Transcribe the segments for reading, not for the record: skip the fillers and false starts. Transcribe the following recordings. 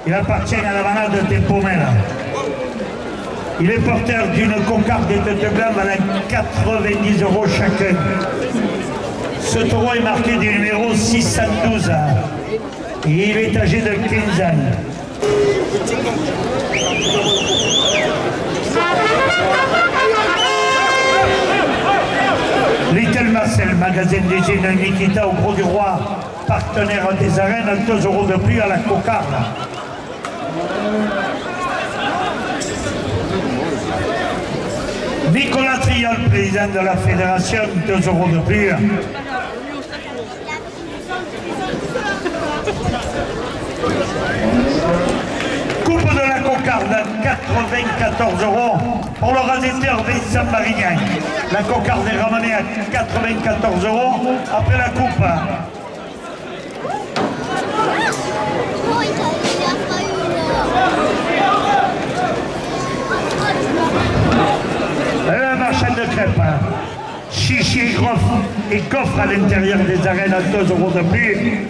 Il appartient à la manade des Pomela. Il est porteur d'une cocarde et de blanc valant 90 € chacun. Ce taureau est marqué du numéro 612 et il est âgé de 15 ans. Little Marcel, magasin d'hygiène Nikita au Gros du Roi, partenaire des arènes, 2 € de plus à la cocarde. Nicolas Triol, président de la fédération, 2 € de plus. Coupe de la cocarde, 94 € pour le rasetteur Vincent Marignan. La cocarde est ramenée à 94 € après la coupe. Le marchand de crêpes, chichi et coffre à l'intérieur des arènes à 2 € de plus.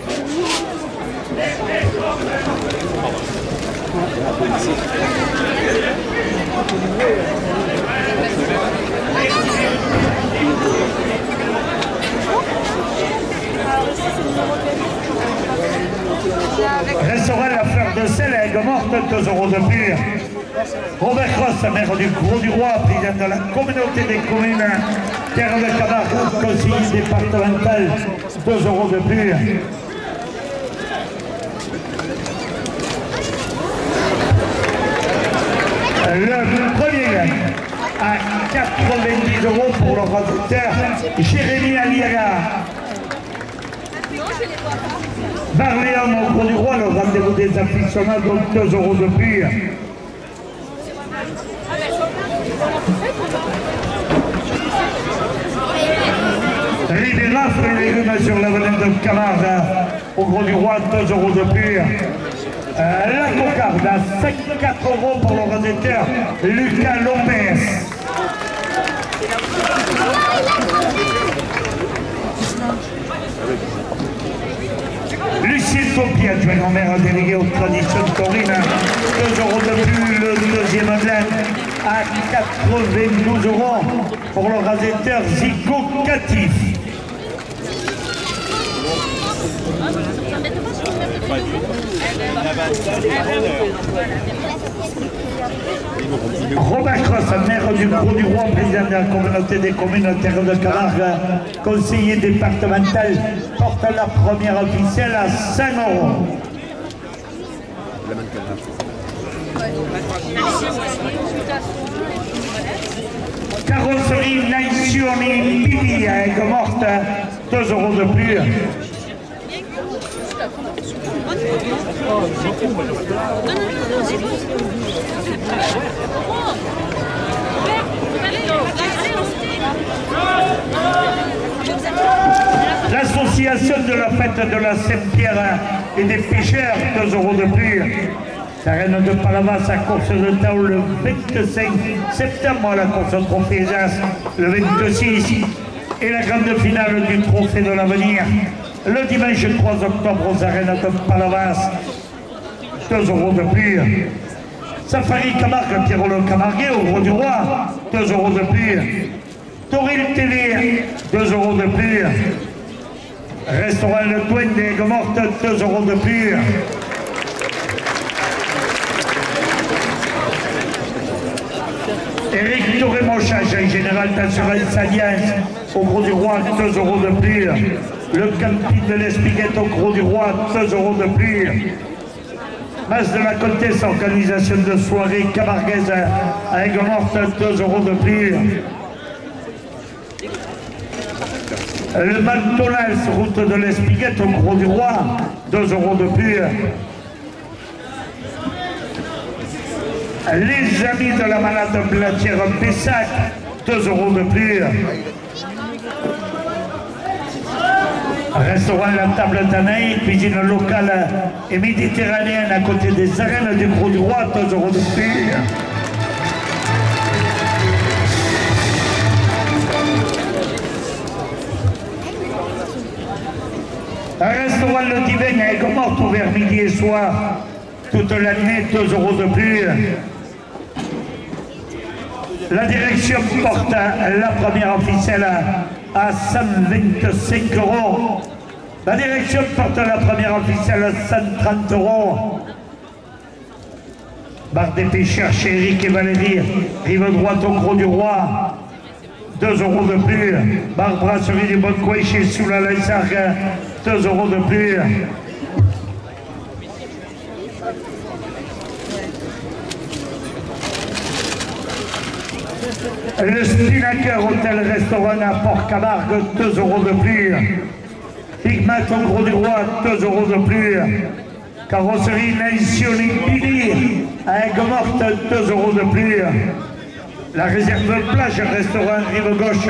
Restaurant La Fleur de Sel à Aigues-Mortes, 2 € de plus. Robert Cross, maire du Gros du Roi, président de la communauté des communes, Terre de Camargue, conseiller départemental, 2 € de plus. Le premier gagne à 90 € pour le rasetteur Jérémy Aliaga. Barléon au Gros du Roi, le rendez-vous des aficionados, donc 2 € de plus. Ribéra, fruits et légumes sur l'avenue de Camargue au Gros du Roi, 2 € de plus. La cocarde à 54 € pour le rasetteur Lucas Lopez. Lucien Topi, adjoint au maire délégué aux traditions taurines, 2 € de plus. Le deuxième blanc à 92 € pour le rasetteur Zico Catif. Robert Cross, maire du Gros du Roi, président de la communauté des communes Terre de Camargue, conseiller départemental, porte la première officielle à 5 €. Carrosserie Nazioni Pili à Aigues-Mortes, 2 € de plus. L'association de la fête de la Saint-Pierre et des pêcheurs, 2 € de plus. L'arène de Palavas à course de Tao le 25 septembre, la course au trophée Jas le 26 et la grande finale du trophée de l'avenir le dimanche 3 octobre aux arènes de Palavas, 2 € de plus. Safari Camargue, Pierrot le Camarguais au Gros du Roi, 2 € de plus. Tauril TV, 2 € de plus. Restaurant Le Douane des Aigues-Mortes, 2 € de plus. Éric Touré-Mochage, général d'assurance Alliance au Gros du Roi, 2 € de plus. Le camping de l'Espiguette au Gros du Roi, 2 € de plus. Mas de la Comtesse, organisation de soirée camarguaise à Aigues-Mortes, 2 € de plus. Le McDonald's, route de l'Espiguette au Gros du Roi, 2 € de plus. Les amis de la malade Blatière Pessac, 2 € de plus. Restaurant La Table Tanaï, cuisine locale et méditerranéenne à côté des arènes du Gros du Roi, 2 € de plus. Un restaurant Le Divin à Aigues-Mortes, ouvert midi et soir. toute l'année, 2 € de plus. La direction porte la première officielle à 125 €. La direction porte la première officielle à 130 €. Barre des pêcheurs chez Eric et Valérie, rive droite au Gros du Roi, 2 € de plus. Barre brasserie du Bon Coin chez Soula Laissargue, 2 € de plus. Le Spinnaker Hôtel-Restaurant à Port-Camargue, 2 € de plus. Pigmat au Gros du Roi, 2 € de plus. Carrosserie Naïsioni Billy à Aigues-Mortes, 2 € de plus. La réserve plage restaurant rive gauche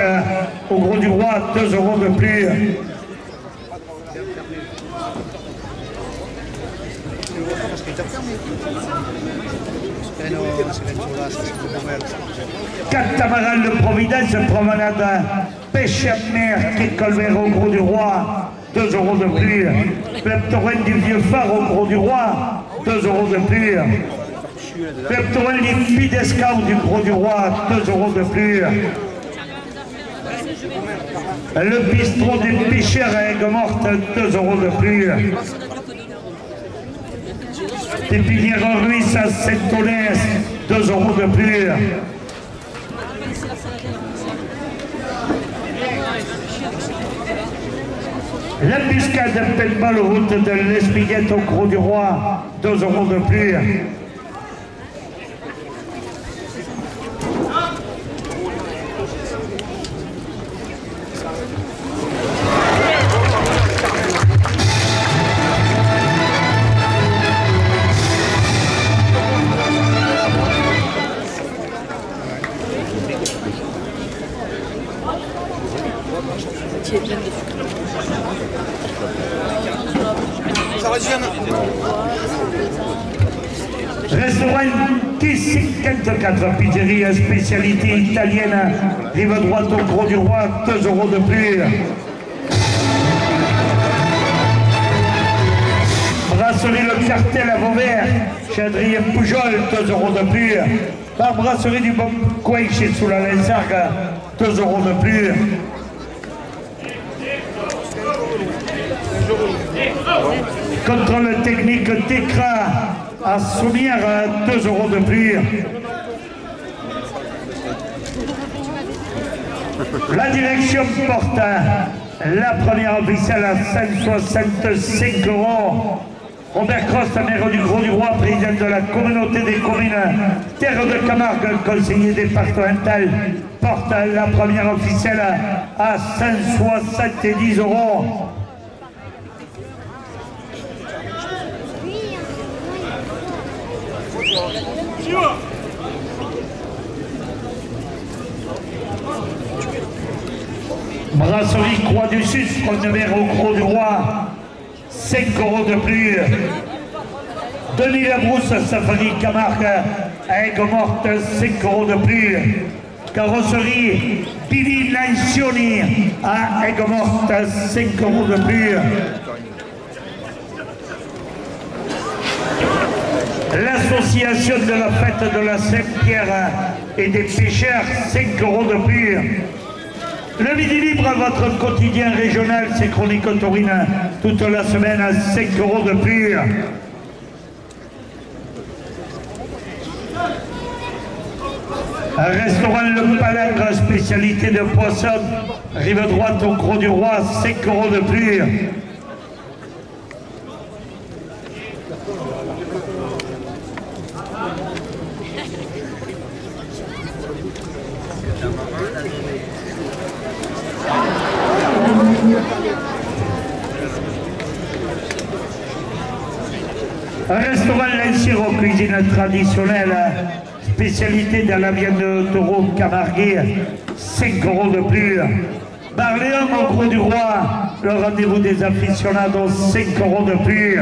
au Gros du Roi, 2 € de plus. Catamaran de Providence, promenade pêche à mer, quai Colbert au Gros du Roi, 2 € de plus. Club Torrent du Vieux Phare au Gros du Roi, 2 € de plus. Club Torrent du Pidescau du Gros du Roi, 2 € de plus. Le bistrot des pêcheurs à Aigues-Mortes, 2 € de plus. Pépinière Ruisse à Saint-Onès, 2 € de plus. L'embuscade paintball route de l'Espiguette au Gros du Roi, 2 € de plus. Restaurant T54, pizzeria spécialité italienne, rive droite au Gros du Roi, 2 € de plus. Brasserie Le Cartel à Vauvert, chez Adrien Poujol, 2 € de plus. Par brasserie du Bon Coin chez Soula Laissargue, 2 € de plus. Contrôle technique Técra à Soumière, 2 € de plus. La direction porte la première officielle à 165 €. Robert Cross, maire du Gros du Roi, président de la communauté des communes Terre de Camargue, conseiller départemental, porte la première officielle à 170 €. Brasserie Croix du Sud, numéro au Gros du Roi, 5 € de plus. Denis Labrousse, Safari Camargue, à Aigues-Mortes, 5 € de plus. Carrosserie Billy Naïsioni à Aigues-Mortes, 5 € de plus. L'association de la fête de la Saint-Pierre et des pêcheurs, 5 € de plus. Le Midi Libre, votre quotidien régional, c'est Chronique Taurine, toute la semaine à 5 € de plus. Restaurant Le Palingre, spécialité de poisson, rive droite au Gros du Roi, 5 € de plus. Restaurant L'Anciro, cuisine traditionnelle, spécialité dans la viande de taureau camarguais, 5 € de plus. Bar Léon au Gros du Roi, le rendez-vous des aficionados, 5 € de plus.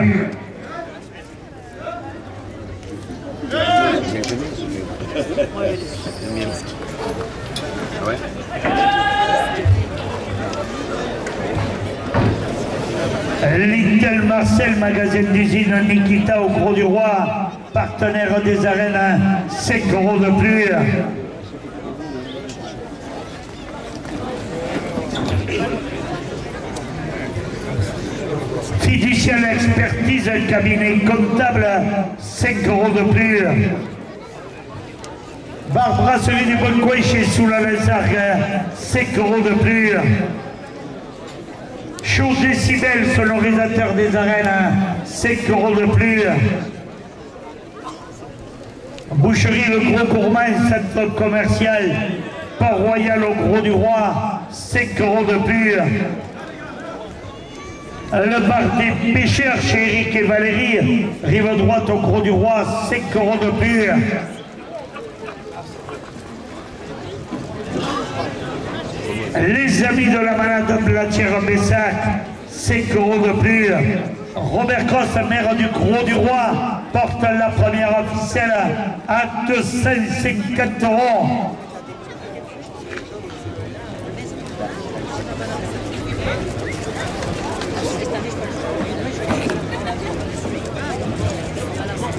Little Marcel, magasin d'usine Nikita au Gros du Roi, partenaire des arènes, 5 € de plus. Fiducial expertise, cabinet comptable, 5 € de plus. Barbara, celui du Bon Coin chez Soula Lezargue, 5 € de plus. Chaud Décibel, sonorisateur des arènes, 5 € de plus. Boucherie Le Gros Gourmand, centre commercial, Port-Royal au Gros du Roi, 5 € de plus. Le bar des pêcheurs chez Eric et Valérie, rive droite au Gros du Roi, 5 € de plus. Les amis de la malade Blatière-Bessac, 5 € de plus. Robert Cross, maire du Gros du Roi, porte la première officielle à 250 €.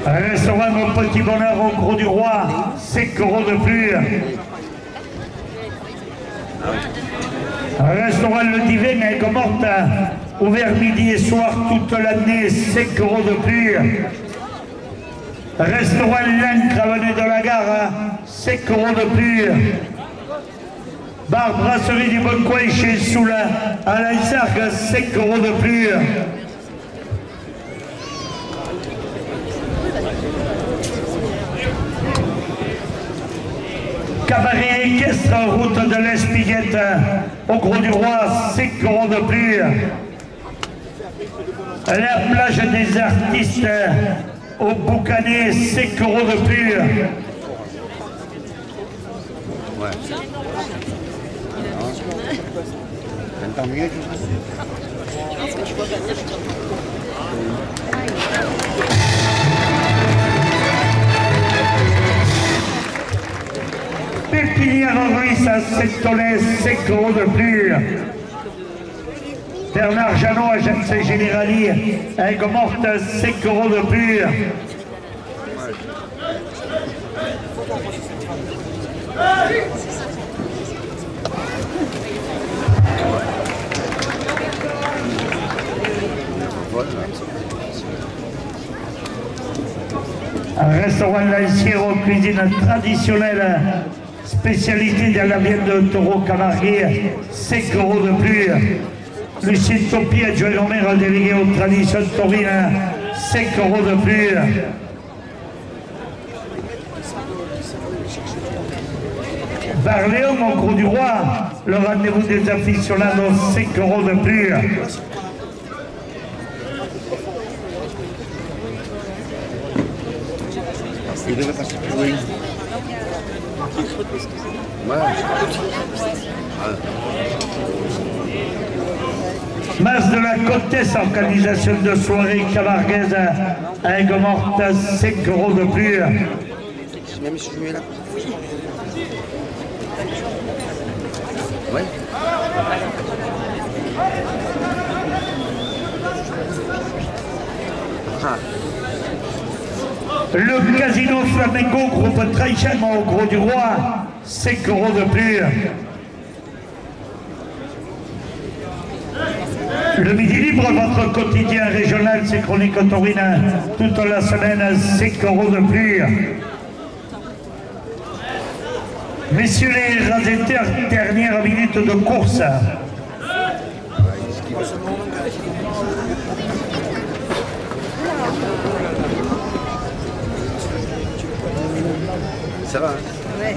Restaurant au Petit Bonheur au Gros du Roi, 5 € de plus. Restaurant Le Divin à Aigues-Mortes, ouvert midi et soir toute l'année, 5 € de plus. Restaurant L'Ancre, avenue de la Gare, 5 € de plus. Bar Brasserie du Bon Coin chez Soula à la Sargue, 5 € de plus. Cabaret équestre, route de l'Espiguette, au Gros du Roi, 5 € de plus. La plage des artistes, au Boucanet, 5 € de plus. Ouais. Tant mieux, Pépinière Ruisse à Saint-Tolès, 5 € de plus. Bernard Janot, agence Générali, Aigues-Mortes, 5 € de plus. Restaurant Lanciero, cuisine traditionnelle, spécialité de la viande de taureau camarguais, 5 € de plus. Lucien Topi, adjoint au maire délégué aux traditions taurines, 5 € de plus. Barléon au Gros du Roi, le rendez-vous des aficionados, 5 € de plus. Il devait passer plus loin. Ouais. Mas de la Comtesse, organisation de soirée camarguaise à Aigues-Mortes, 5 € de plus. Même si je vais là. Ouais. Ah. Le Casino Flamengo, groupe Traichan au Gros du Roi, 5 € de plus. Le Midi Libre, votre quotidien régional, c'est chronique taurine toute la semaine, 5 € de plus. Messieurs les raseteurs, dernière minute de course. Ça va, hein? Ouais.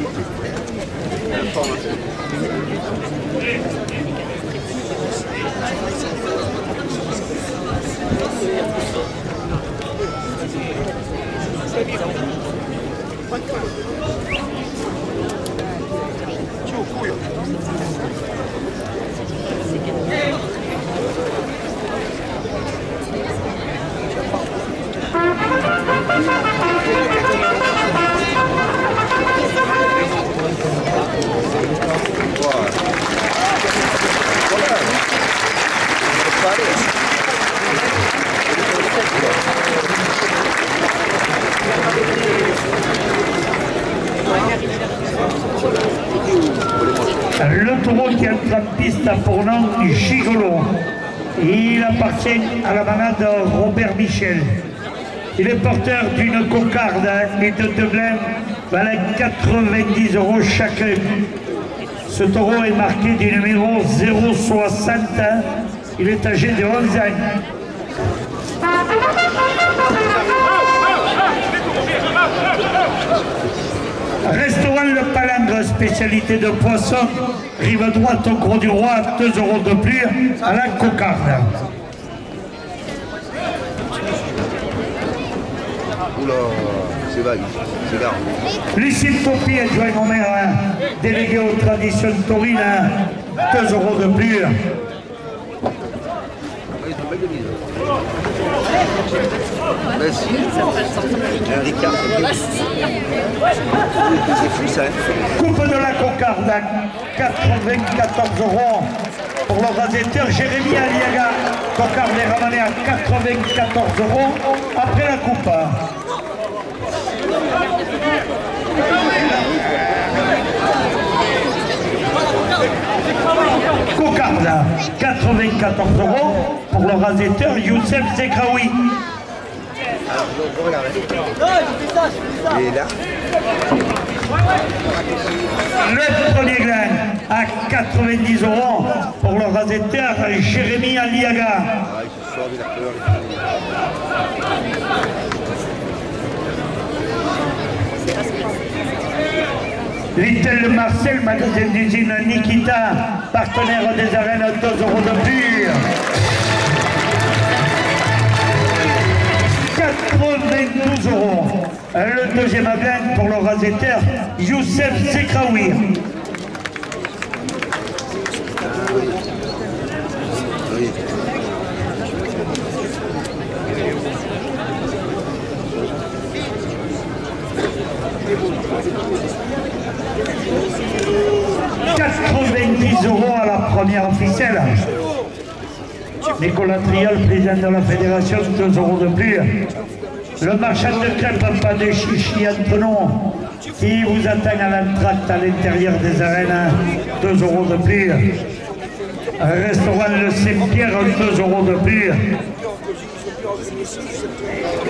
Wow. taureau qui entre en piste pour nom Gigolo. Il appartient à la manade Robert Michel. Il est porteur d'une cocarde et de deux blêmes valent 90 € chacun. Ce taureau est marqué du numéro 060. Il est âgé de 11 ans. Restaurant Le Palangre, spécialité de poisson, rive droite au Gros du Roi, 2 € de plus à la cocarde. Oula, c'est vague, c'est grave. Lucille Topi, adjoint au maire, délégué aux traditions taurines, 2 € de plus. Un Ricard, c'est fou ça. Coupe de la cocarde à 94 € pour l'organisateur Jérémy Aliaga. Cocarde est ramenée à 94 € après la coupe. Cocarde, 94 € pour l'organisateur Youssef Zekraoui. Alors, vous regardez. Il est là. Le premier grain à 90 € pour l'organisateur Jérémy Aliaga. Ah, il se sort de la couleur. Little Marcel, magasin d'usine Nikita, partenaire des arènes, 2 € de plus. 92 €. Le deuxième agent pour l'organisateur Youssef Zekraoui. Oui. « 90 € à la première officielle. Nicolas Trial, président de la fédération, 2 € de plus. Le marchand de crêpes, pas de chichi entre nous, qui vous attend à l'entracte à l'intérieur des arènes, 2 € de plus. Restaurant Le Saint-Pierre, 2 € de plus.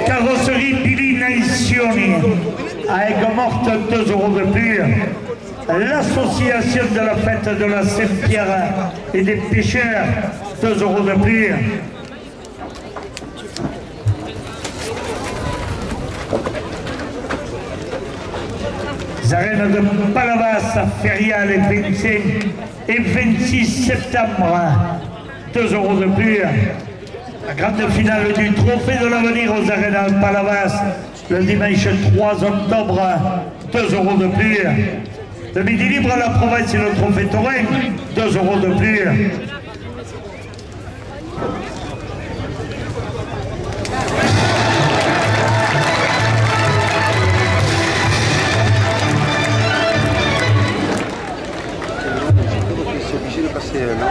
Carrosserie Billy Nazioni, à Aigues-Mortes, 2 € de plus. L'association de la fête de la Saint-Pierre et des pêcheurs, 2 € de plus. Arènes de Palavas à Feria les 25 et 26 septembre, 2 € de plus. La grande finale du trophée de l'avenir aux arènes de Palavas, le dimanche 3 octobre, 2 € de plus. Le midi libre à la province et le trophée taurin, 2 € de plus. C'est obligé de passer là.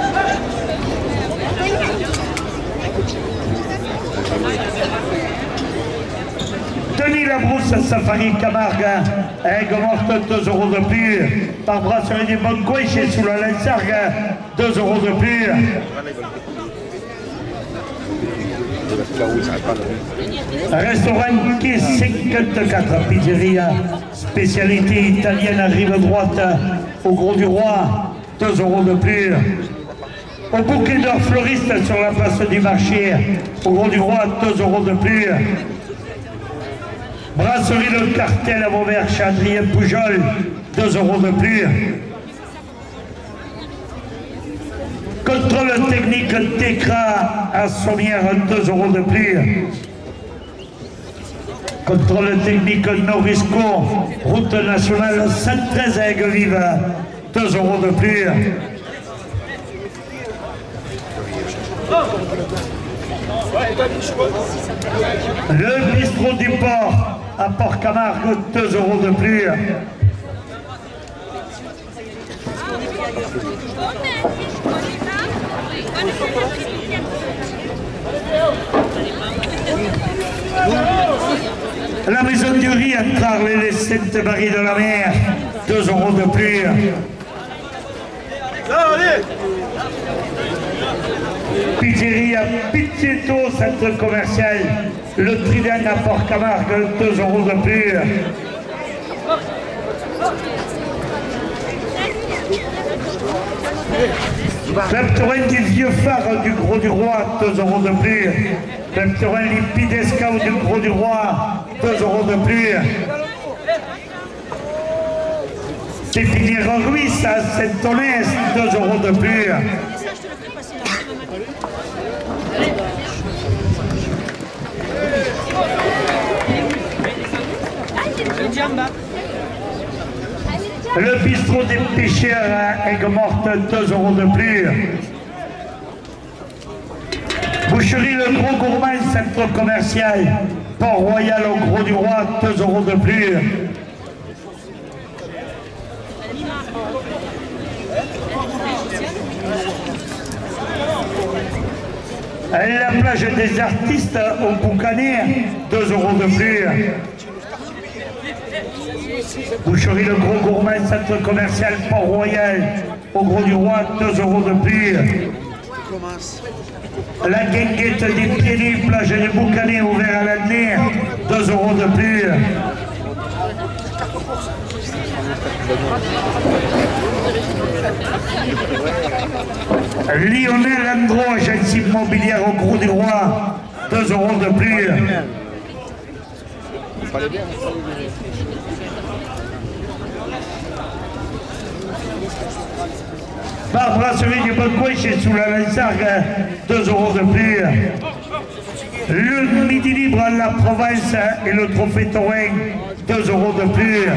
Denis Labrousse, Safari Camargue, Aigues-Mortes, 2 € de plus. Par brasserie du Boncoin, chez sous la Lansargue, 2 € de plus. Restaurant Quai 54, pizzeria, spécialité italienne à rive droite, au Gros du Roi, 2 € de plus. Au bouquet d'or fleuriste sur la place du marché, au Gros du Roi, 2 € de plus. Brasserie Le Cartel à Vauvert, Adrien Poujol, 2 € de plus. Contrôle technique Tecra à Sommières, 2 € de plus. Contrôle technique Norisco, route nationale 113 à Aigues-Vives, 2 € de plus. Le bistrot du port à Port-Camargue, 2 € de plus. La maison du riz à Tarles les Sainte-Marie de la Mer, 2 € de plus. Pizzeria Pizzetto, centre commercial, le Trident à Port-Camargue, 2 € de plus. Club Touraine des Vieux Phares du Gros du Roi, 2 € de plus. Club Touraine Lipidescao du Gros du Roi, 2 € de plus. C'est fini Ruiz à Saint-Onès, 2 € de plus. Le bistrot des pêcheurs à Aigues-Mortes, 2 € de plus. Boucherie Le Gros Gourmand, centre commercial, Port-Royal au Gros du Roi, 2 € de plus. La plage des artistes au Boucanet, 2 € de plus. Boucherie Le Gros Gourmand, centre commercial Port-Royal au Gros du Roi, 2 € de plus. La guinguette des Pieds, plage des Boucanet ouvert à l'année, 2 € de plus. Lionel Andro, agence immobilière au Gros du Roi, 2 € de plus. Par brasserie du Boncoin chez sous la Lansargue, 2 € de plus. Le Midi Libre à la Provence et le Trophée Taurin, 2 € de plus.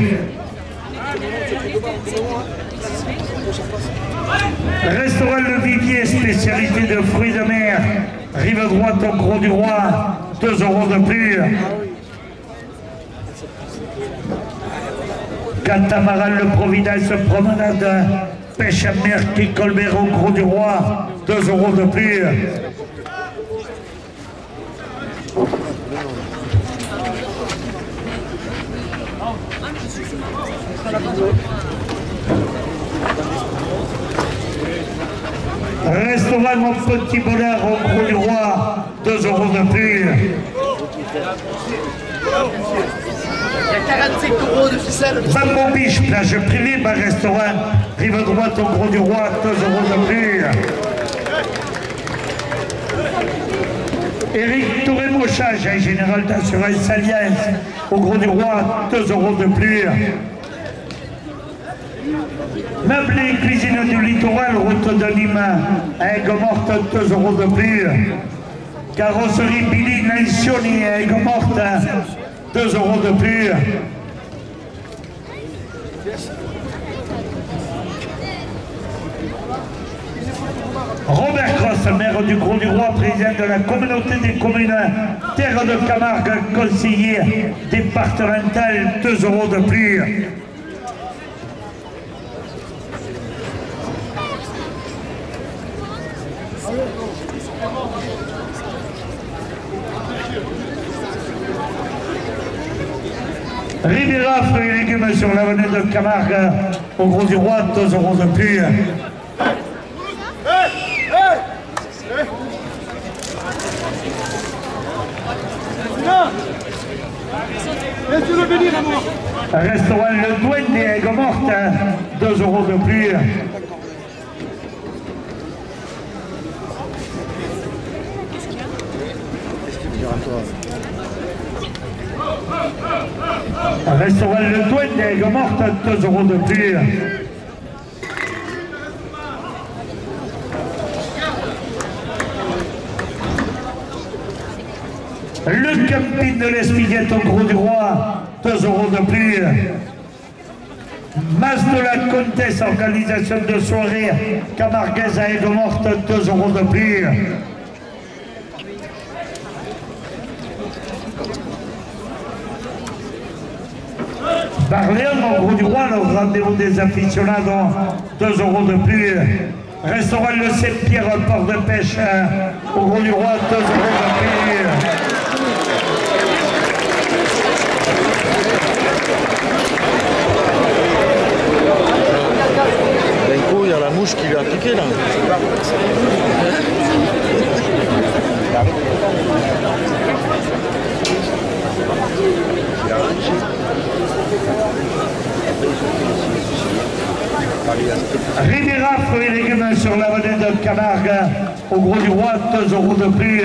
Restaurant Le Vivier, spécialité de fruits de mer, rive droite au Gros du Roi, 2 € de plus. Catamaran Le Providence, promenade, pêche à mer qui Colbert au Gros du Roi, 2 € de plus. Restaurant Mon Petit Bonheur au Gros du Roi, 2 € de plus. Il y a 45 € de ficelle. Bambou Biche, plage privée, bar restaurant, rive droite au Gros du Roi, 2 € de plus. Éric Touré Mochage, général d'assurance Alliance au Gros du Roi, 2 € de plus. Meublé cuisine du littoral, route de Nîmes, à Aigues-Mortes, 2 € de plus. Carrosserie Billy Nancioni à Aigues-Mortes, 2 € de plus. Robert Cross, maire du Gros du Roi, président de la communauté des communes Terre de Camargue, conseiller départemental, 2 € de plus. Riviera, fruits et légumes sur l'avenue de Camargue, au Gros du Roi, 2 € de plus. Laisse-le venir à moi. Restaurant Le Douane des Aigues-Mortes, 2 € de plus. Restaurant Le Douane des Aigues-Mortes, 2 € de plus. Le camping de l'Espiguette au Gros du Roi, 2 € de plus. Masse de la Comtesse, organisation de soirée camarguaise à Aigues-Mortes, 2 € de plus. Barléon au Gros du Roi, le rendez-vous des aficionados, 2 € de plus. Restaurant Le Saint-Pierre, port de pêche au Gros du Roi, 2 € de plus. D'un coup, il y a la mouche qui lui a bloqué là. Rivera, fruits et légumes sur la monnaie de Camargue, au Gros du Roi, 2 € de plus.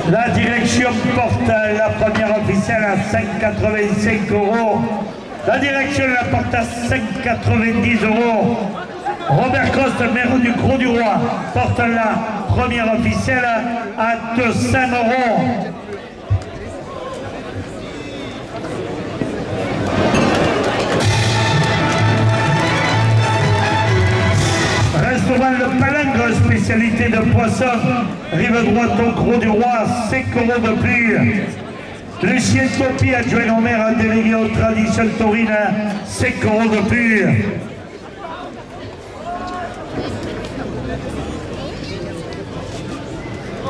La direction porte la première officielle à 5,85 €. La direction la porte à 5,90 €. Robert Coste, maire du Gros du Roi, porte la première officielle à 200 €. Restaurant Le Palingre, spécialité de poisson, rive droite au Gros du Roi, 5 € de plus. Lucien Topi, adjoint au maire délégué aux traditions taurines, 5 € de plus.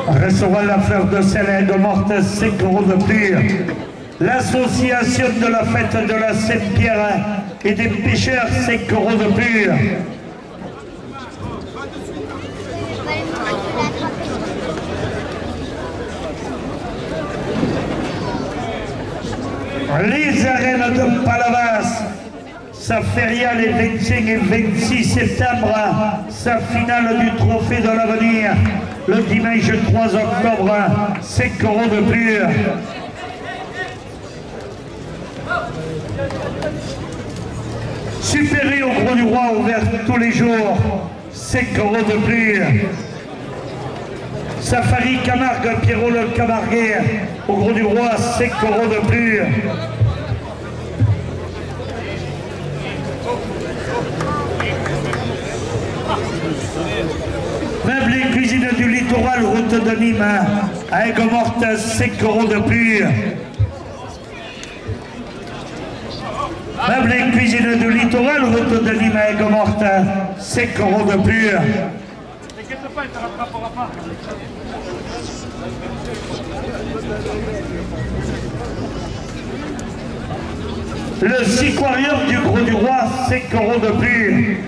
Restaurant La Fleur de Sel de Morte, 5 € de plus. L'association de la fête de la Saint-Pierre et des pêcheurs, 5 € de plus. Les arènes de Palavas, sa feria les 25 et 26 septembre, sa finale du trophée de l'avenir, le dimanche 3 octobre, 5 € de plus. Supéré au Gros du Roi, ouvert tous les jours, 5 € de plus. Safari Camargue, Pierrot le Camarguais, au Gros du Roi, 5 € de plus. Meubles et cuisine du littoral, route de Nîmes, à Aigues-Mortes, 5 € de plus. Meubles et cuisine du littoral, route de Nîmes, à Aigues-Mortes, 5 € de plus. T'inquiète pas, il te rattrapera pas. Le Siquarium du Gros du Roi, 5 € de plus.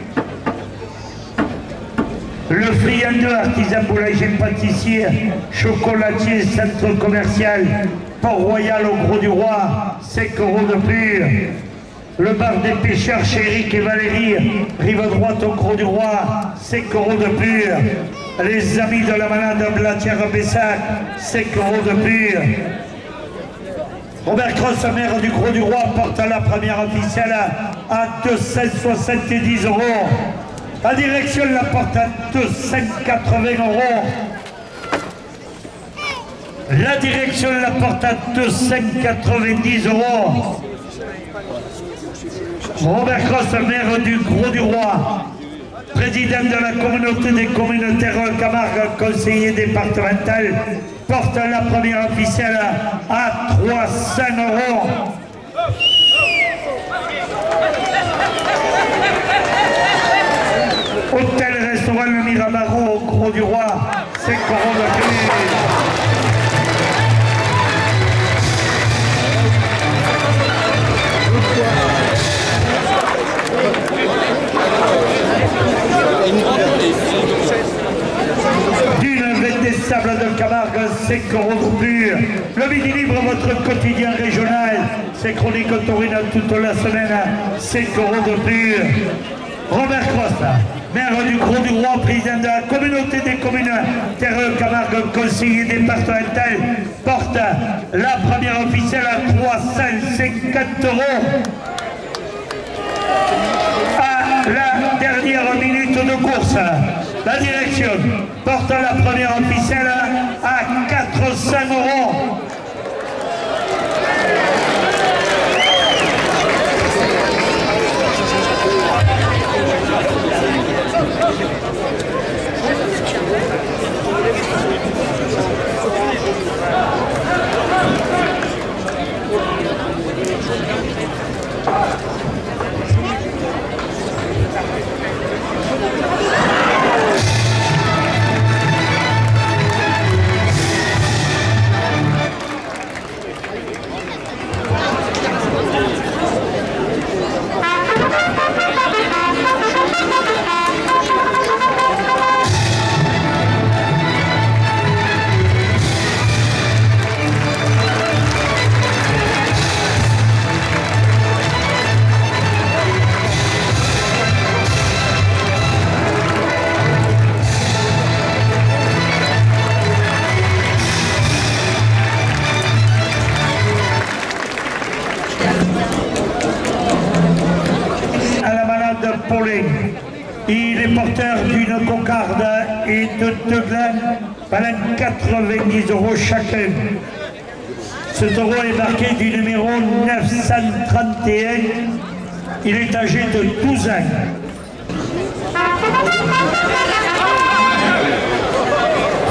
Le friandeux, artisan boulanger pâtissier, chocolatier, centre commercial, Port-Royal au Gros du Roi, 5 € de plus. Le bar des pêcheurs chez Eric et Valérie, rive droite au Gros du Roi, 5 € de plus. Les amis de la malade Blatière-Bessac, 5 € de plus. Robert Cross, maire du Gros du Roi, porte la première officielle à 270 €. La direction la porte à 280 €. La direction la porte à 290 €. Robert Cross, maire du Gros du Roi, président de la communauté des communautaires Camargue, conseiller départemental, porte la première officielle à 300 €. Hôtel restaurant Le Miramaro au Gros du Roi, 5 € de plus. D'une vête des sables de Camargue, 5 € de plus. Le Midi Libre, votre quotidien régional, c'est chroniques taurines toute la semaine, 5 € de plus. Robert Cross, maire du Gros du Roi, président de la communauté des communes Terre Camargue, conseiller départemental, porte la première officielle à 350 €. À la dernière minute de course, la direction porte la première officielle à 400 €. Pauling. Il est porteur d'une cocarde et de deux glanes valant 90 € chacun. Ce taureau est marqué du numéro 931. Il est âgé de 12 ans.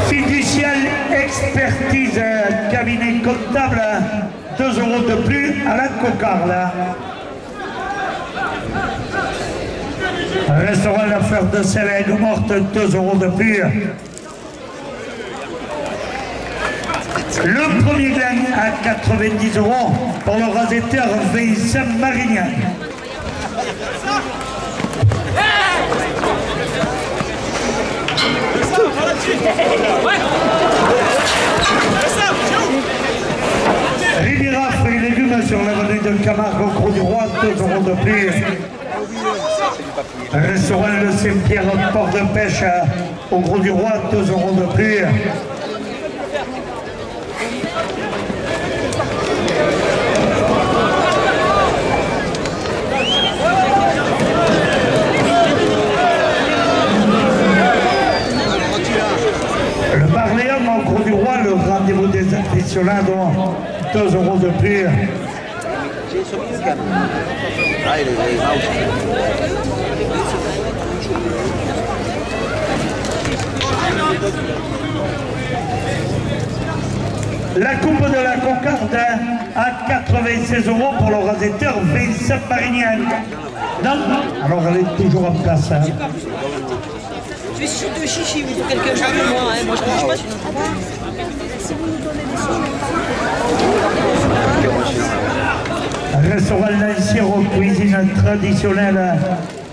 Fiducial expertise cabinet comptable, 2 € de plus à la cocarde. Restaurant La Fleur de Sélène morte, 2 € de plus. Le premier gland à 90 € pour le rasetteur Vincent Marignan. Riviera fruits et légumes sur l'avenue de Camargue au Gros du Roi, 2 € de plus. Restaurant Le Saint-Pierre, port de pêche au Gros du Roi, 2 € de plus. Le Barléum au Gros du Roi, le rendez-vous des aficionados, 2 € de plus. La coupe de la cocarde à 96 € pour le rasetteur Vincent Marignan. Non, alors elle est toujours en place. Hein. Je vais surtout chichi, vous quelqu'un chose de moi, hein. Moi je ne mange pas. Restaurant Lanciero, cuisine traditionnelle,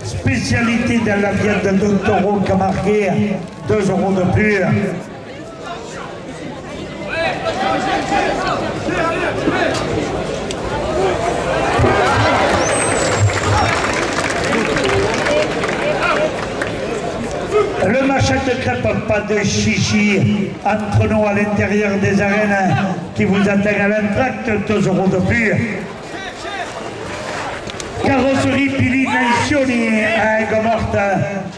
spécialité dans la viande de taureau camarguais, 2 € de plus. Le machin de crêpes, pas de chichi entre nous à l'intérieur des arènes qui vous atteignent à l'entracte, 2 € de plus. Carrosserie Pili Nazioni à Aigues-Mortes,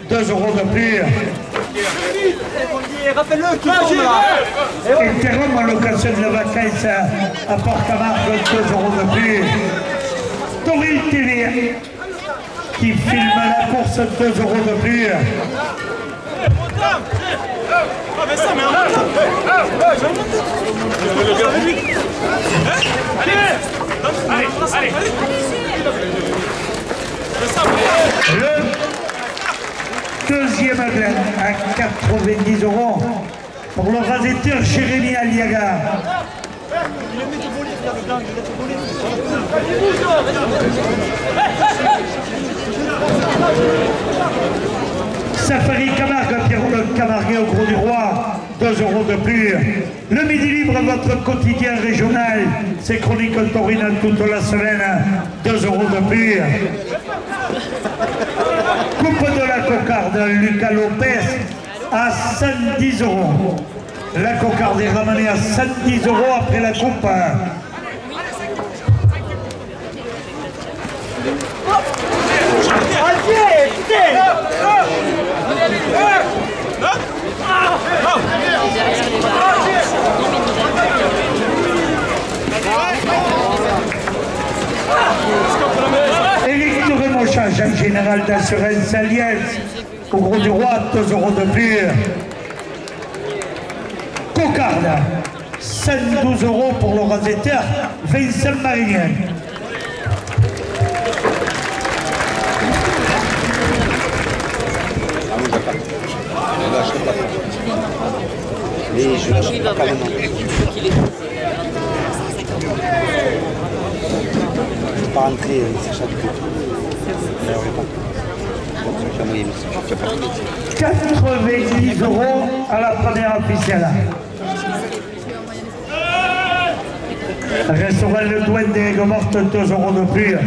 2 € de plus. Rappelle-le qui tombe là. Interrompt en location de vacances à Port-Camargue, 2 € de plus. Toril TV qui filme la course, 2 € de plus. Le deuxième gland à 90 € pour le rasetteur Jérémy Aliaga. Safari Camargue, Pierrot le Camarguais au Gros du Roi, 2 € de plus. Le Midi Libre, votre quotidien régional, c'est chronique taurine toute la semaine, 2 € de plus. Coupe de la cocarde, Lucas Lopez, à 110 €. La cocarde est ramenée à 110 € après la coupe. Éric Touré-Monchin, agent général d'assurance Alliance, au Gros du Roi, 2 € de plus. Cocarde, 112 € pour le rasetteur Vincent Marignan. Mais je ne sais pas carrément. Pas rentrer, c'est chaque coup. 90 € à la première officielle. Restaurant Le Douane des Aigues-Mortes, 2 € de plus.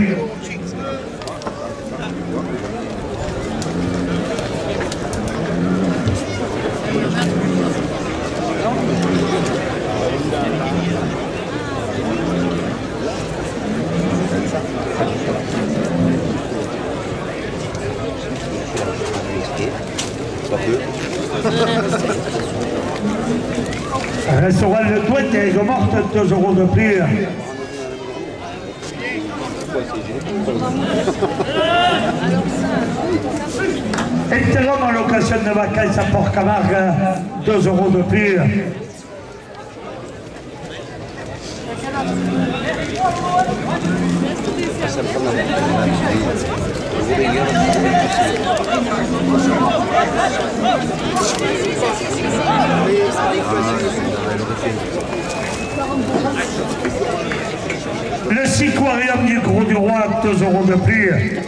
Colette et Aigues-Mortes, 2 € de plus. Interom en location de vacances à Port-Camargue, 2 € de plus. Le Siquarium du Gros du Roi, 2 € de plus.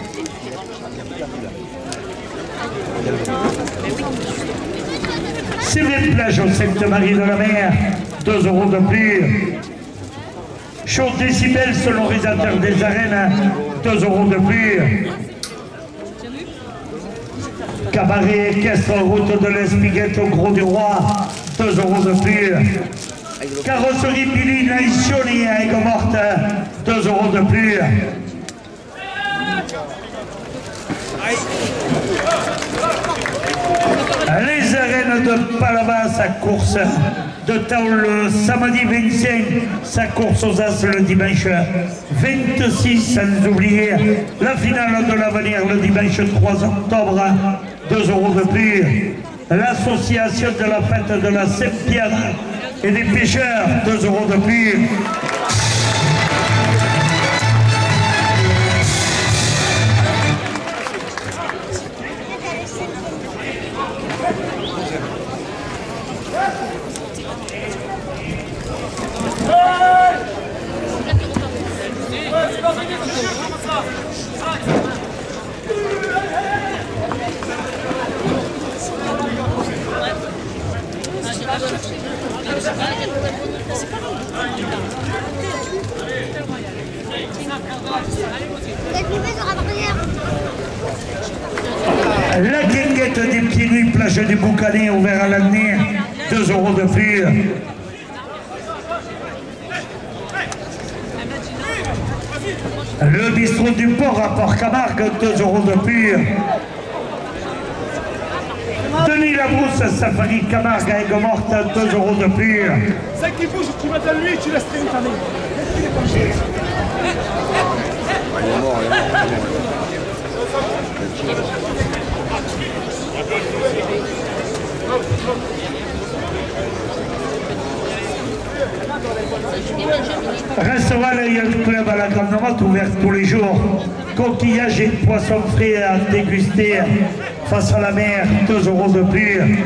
C'est les plages au Sainte-Marie de la Mer, 2 € de plus. Show décibel sonorisateur des arènes, 2 € de plus. Cabaret équestre route de l'Espiguette au Gros du Roi, 2 € de plus. Carrosserie Billy Naïsioni à Aigues-Mortes, 2 € de plus. Les arènes de Palavas à course de Taoul le samedi 25, sa course aux As le dimanche 26, sans oublier la finale de l'avenir le dimanche 3 octobre, 2 € de plus. L'association de la fête de la Saint-Pierre et des pêcheurs, 2 € de plus. La guinguette des Petits Nuits, plage du Boucanet, ouvert à l'avenir, 2 € de plus. Le bistrot du port à Port-Camargue, 2 € de plus. Denis Labrousse, Safari Camargue à Aigues-Mortes, 2 € de plus. Ça qui bouge, tu vas dans lui, tu laisses très vite aller. Il est mort. Restaurant le Yacht Club à la Grande Motte, ouvert tous les jours. Coquillages et poissons frais à déguster face à la mer, 2 € de plus.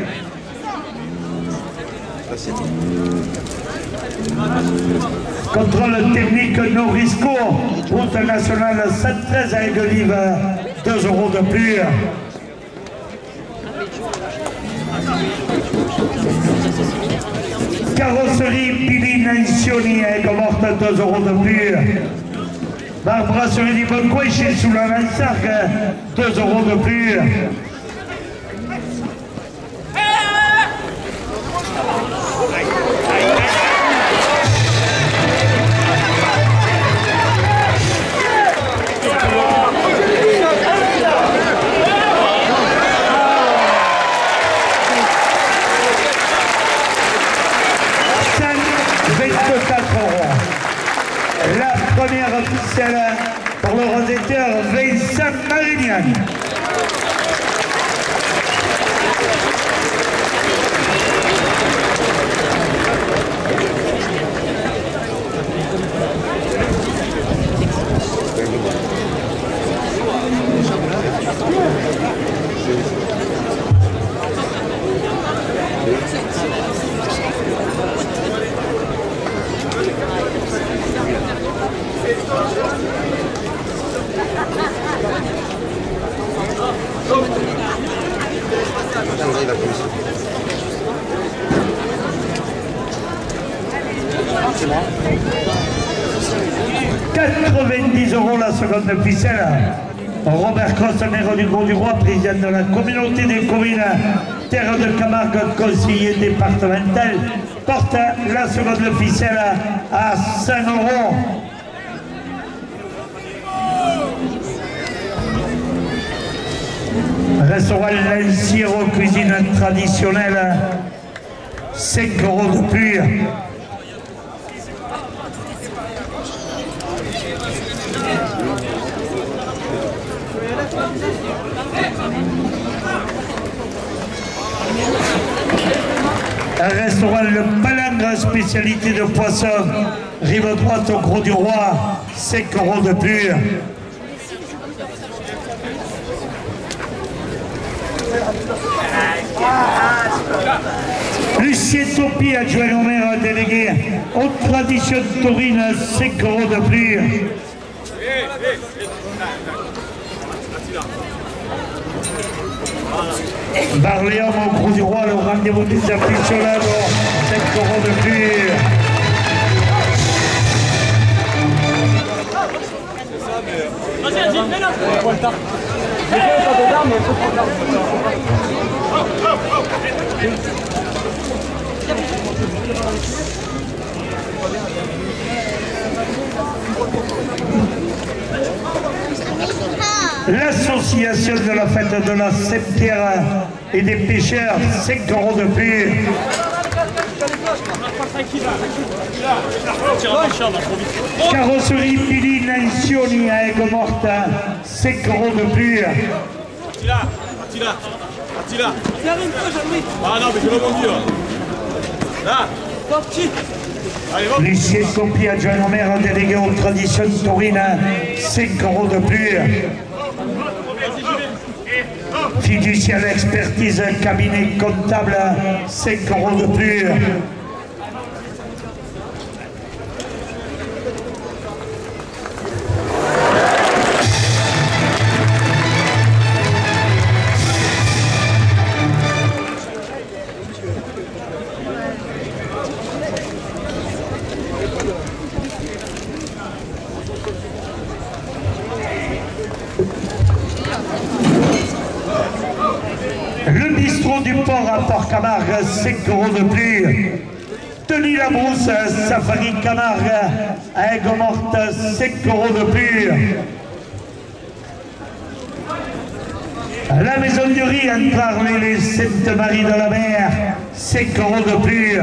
Contrôle technique Norisco, route nationale 113 à Aigues-Vives, 2 € de plus. Carrosserie Billy Naïsioni à Aigues-Mortes, 2 € de plus. Brasserie du Bon Coin chez Soula-Lansargue, 2 € de plus. La première officielle pour le roséteur Vincent Marignan. C'est moi. 90 € la seconde ficelle. Robert Cross, maire du Gros du Roi, président de la communauté des communes Terre de Camargue, conseiller départemental, porte la seconde ficelle à 5 €. Restaurant L'Anciero, cuisine traditionnelle, 5 € de plus. Un restaurant Le Palangre, spécialité de poisson, rive droite au Gros du Roi, 5 € de plus. Lucien Topi, adjoint au maire délégué, haute tradition taurine, 5 € de plus. Barléum au Gros du Roi, le rendez-vous des aficionados, 5 € de plus. Vas-y, Adil, mets-le. On prend le tard. Je fais pas de l'arme, mais il faut prendre l'arme. L'association de la fête de la Saint-Pierre et des pêcheurs, 5 € de plus. Carrosserie Pili Nazioni à Aigues-Mortes, 5 € de plus. Attila. Ah non, mais je l'ai vendu là. Lucien Topi, adjoint au maire délégué aux traditions taurines, 5 € de plus. Fiduciaire expertise cabinet comptable, 5 € de plus. Le bistrot du port à Port-Camargue, 5 € de plus. Denis Labrousse, Safari Camargue à Aigues-Mortes, 5 € de plus. La maison du riz entre Arles et Sainte-Marie de la Mer, 5 € de plus.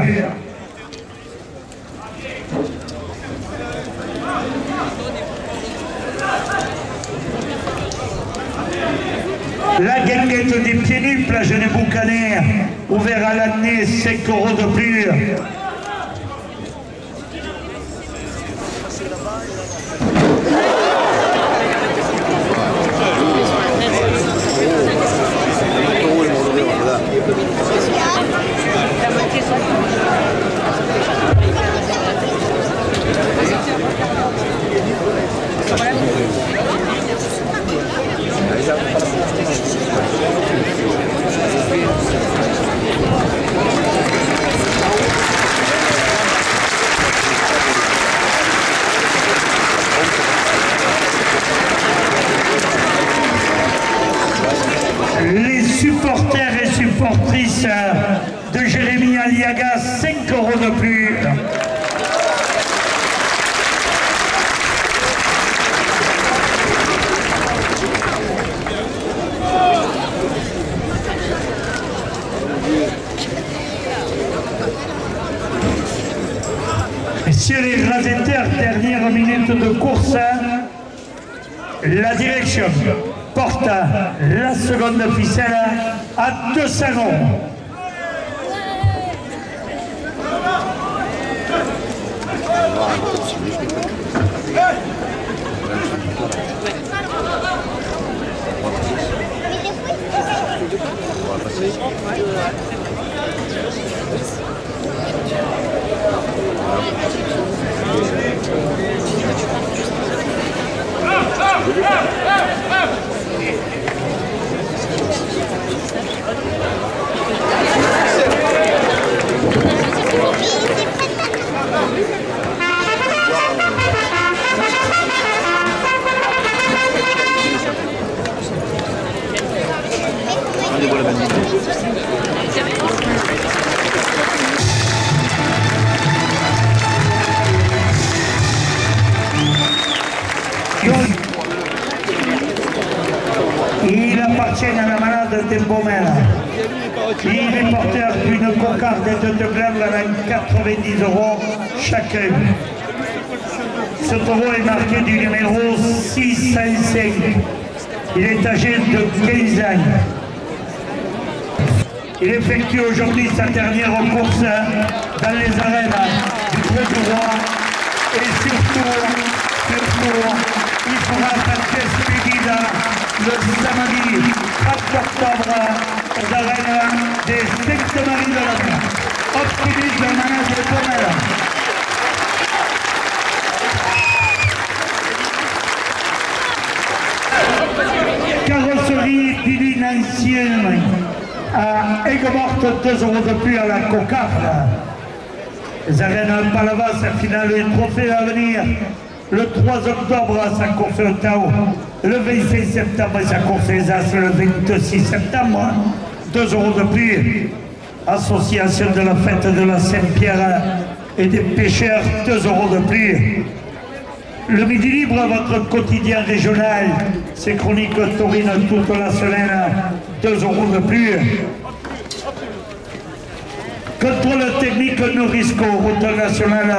La guinguette des pieds nus, plage des Boucaners, ouvert à l'année, 5 € de plus. Les supporters et supportrices de Jérémy Aliaga, 5 € de plus. Messieurs les gladiateurs, dernière minute de course, la direction porte la seconde ficelle à 200 €. Il appartient à la malade des Beaumelles. Il est porteur d'une cocarde et de deux glaives à 90 € chacun. Ce taureau est marqué du numéro 655. Il est âgé de 15 ans. Il effectue aujourd'hui sa dernière course dans les arènes du Gros-du-Roi. Et surtout, il fera sa despedida le samedi 30 octobre aux arènes des Sainte-Marie de la Mer. Optimiste de Manage de Pomel. Carrosserie divine ancienne à Aigues-Mortes, 2 € de plus à la cocarde. Les arènes Palavas, sa finale et trophée à venir le 3 octobre à sa course au Tao, le 26 septembre à sa course les As, le 26 septembre, 2 € de plus. Association de la fête de la Saint-Pierre et des pêcheurs, 2 € de plus. Le Midi Libre, votre quotidien régional, ses chroniques taurines toute la semaine, 2 € de plus. Contrôle technique Nourisco, route nationale,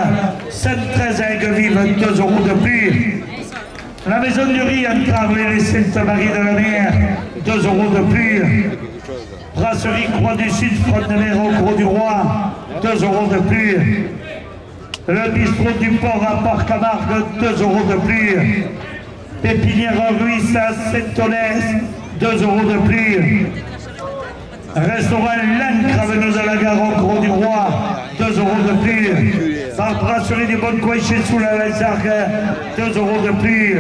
113 Aigues-Vives, 2 € de plus. La maison du riz entrave les Sainte-Marie de la Mer, 2 € de plus. Brasserie Croix du Sud, front de mer au Gros-du-Roi, 2 € de plus. Le bistrot du port à Port-Camargue, 2 € de plus. Pépinière Ruisse à Saint-Onès, 2 € de plus. Restaurant L'Ancre, avenue de la Gare au Gros-du-Roi, 2 € de plus. Brasserie des Bonnes Coins chez sous la Laisargue, 2 € de plus.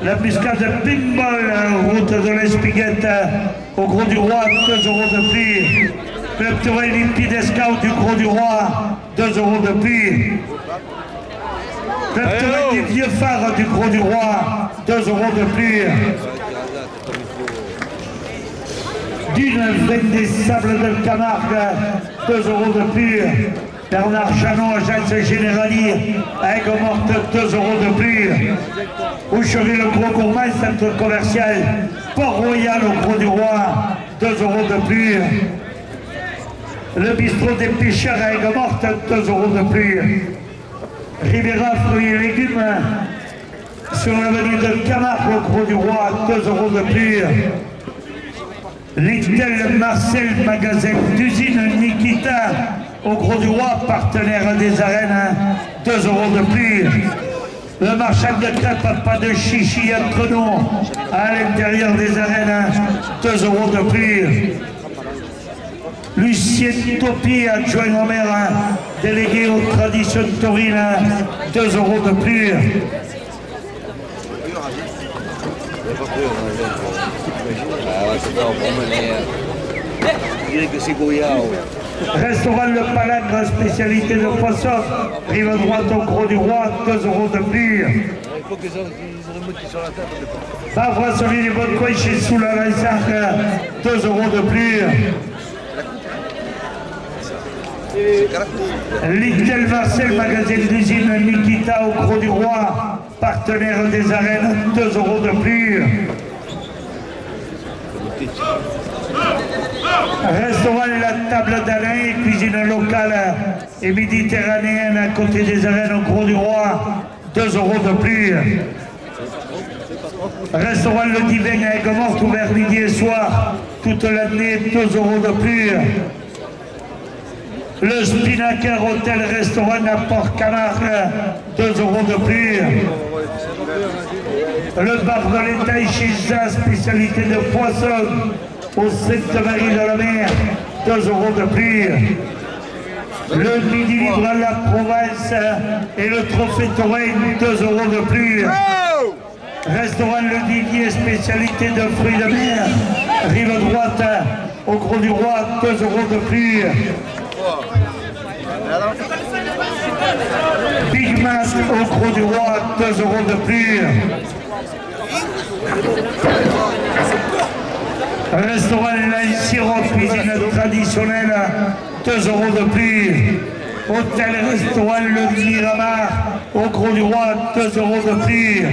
La Buscade Pinball, route de l'Espiguette au Gros-du-Roi, 2 € de plus. Club Touré Limpide Scout du Gros-du-Roi, 2 € de plus. Club Touré du Vieux Phare du Gros-du-Roi, 2 € de plus. Dune, Veine des Sables de Camargue, 2 € de plus. Bernard Chanon, agence généralier, à Aigues-Mortes, 2 € de plus. Boucherie le Gros Gourmand, centre commercial, Port-Royal au Gros-du-Roi, 2 € de plus. Le bistrot des pêcheurs à Aigues-Mortes, 2 € de plus. Rivera fruits et légumes, sur l'avenue de Camargue au Gros-du-Roi, 2 € de plus. L'Ictel Marcel, magasin d'usine Nikita au Gros-du-Roi, partenaire des arènes, 2 € de plus. Le marchand de crêpes, pas de chichi entre nous, à l'intérieur des arènes, 2 € de plus. Lucien Topi, adjoint au maire, délégué aux traditions taurines, 2 € de plus. Restaurant Le Palangre, spécialité de poisson, rive droite au Gros-du-Roi, 2 € de plus. La brasserie des Bonnes Coins chez sous la Laisargue, 2 € de plus. L'Ictel Marcel, magasin d'usine Nikita au Gros-du-Roi, partenaire des arènes, 2 € de plus. Restaurant La Table d'Alain, cuisine locale et méditerranéenne à côté des arènes au Gros-du-Roi, 2 € de plus. Restaurant Le Divin à Aigues-Mortes, ouvert midi et soir, toute l'année, 2 € de plus. Le Spinnaker Hôtel Restaurant à Port-Camargue, 2 € de plus. Le bar de l'État Chiza, spécialité de poisson, au Sainte-Marie de la Mer, 2 € de plus. Le Midi Libre à la Provence et le Trophée Taurin, 2 € de plus. Restaurant Le Didier, spécialité de fruits de mer, rive droite au Gros-du-Roi, 2 € de plus. Big Mac au Gros-du-Roi, 2 € de plus. Restaurant La Sirop, cuisine traditionnelle, 2 € de plus. Hôtel Restaurant Le Miramar au Gros-du-Roi, 2 € de plus.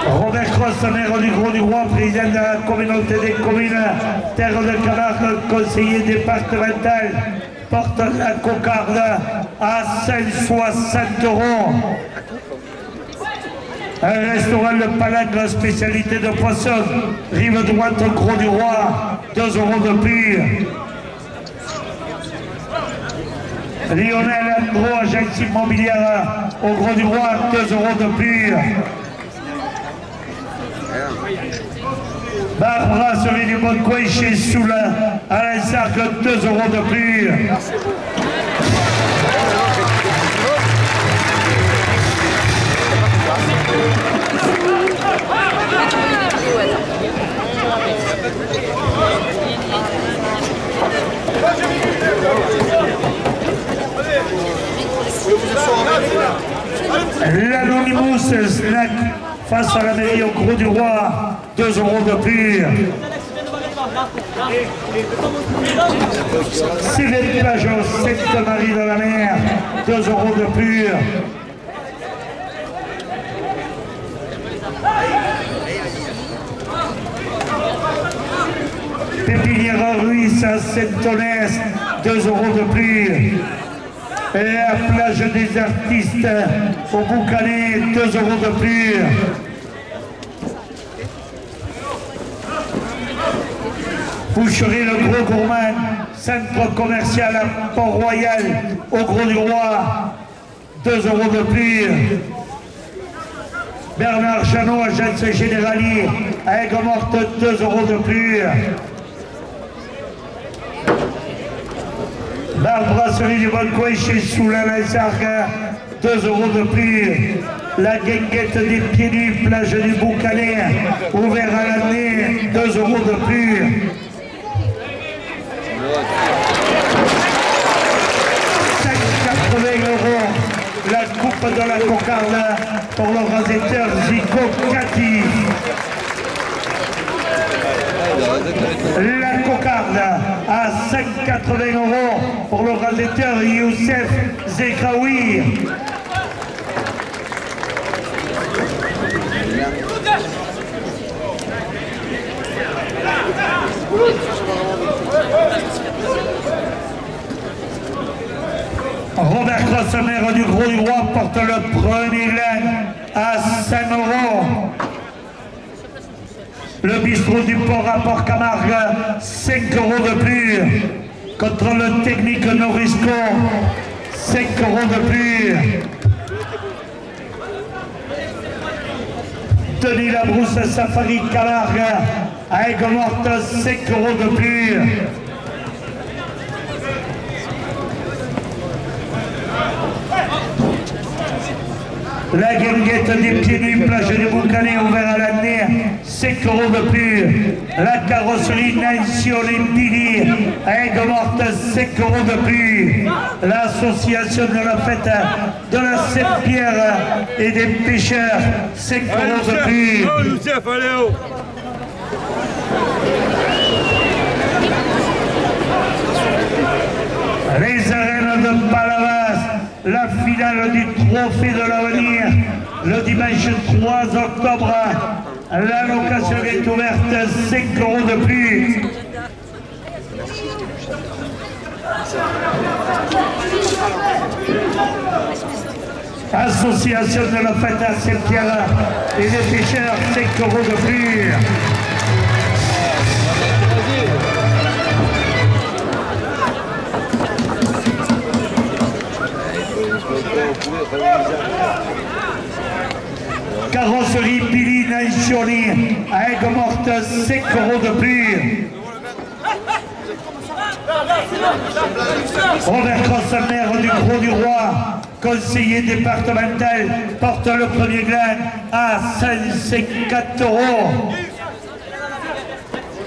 Robert Cross, maire du Gros-du-Roi, président de la communauté des communes, terre de Camargue, conseiller départemental, porte la cocarde à 5,60 €. Un restaurant Le Palangre, spécialité de poisson, rive droite au Gros du Roi, 2 € de plus. Lionel Andro, agence immobilière au Gros du Roi, 2 € de plus. Brasserie du Bon Coin chez Soula, à l'Encercle, 2 € de plus. L'Anonymous Snack face à la mairie au Gros du Roi, 2 € de plus. Céline Plage au Sainte-Marie de la Mer, 2 € de plus. Pépinière Ruiz à Saint-Onès, 2 € de plus. Et la plage des artistes au Boucanet, 2 € de plus. Boucherie Le Gros Gourmand, centre commercial à Port-Royal, au Gros du Roi, 2 € de plus. Bernard Janot, agence généralier, à Aigues-Mortes, 2 € de plus. Brasserie du Bon Coin chez Soula-les-Arcs, 2 € de plus. La guinguette des pieds nus, plage du Boucanet, ouvert à l'année, 2 € de plus. 5,80 €. La coupe de la cocarde pour le rasetteur Zico Cathy. La cocarde à 5,80 € pour le rasetteur Youssef Zekraoui. Robert Crossemer du Gros du Roi porte le premier gland à 5 €. Le bistrot du port à Port-Camargue, 5 € de plus. Contrôle technique Norisco, 5 € de plus. Denis Labrousse Safari Camargue, à Aigues-Mortes, 5 € de plus. La guinguette des pieds nus, plage du Boucanet, ouvert à l'année, 5 € de plus. La carrosserie Nancy Olympidi, à Aigues-Mortes, 5 € de plus. L'association de la fête de la Saint-Pierre et des pêcheurs, 5 € de plus. Les arènes de Palavas, la finale du trophée de l'avenir, le dimanche 3 octobre. La location est ouverte, 5 € de plus. Association de la fête à Saint-Pierre et des pêcheurs, 5 € de plus. Carrosserie Billy Nancioni, à Aigues-Mortes, 5 € de plus. Robert Crossemer du Gros du Roi, conseiller départemental, porte le premier gland à 154 €.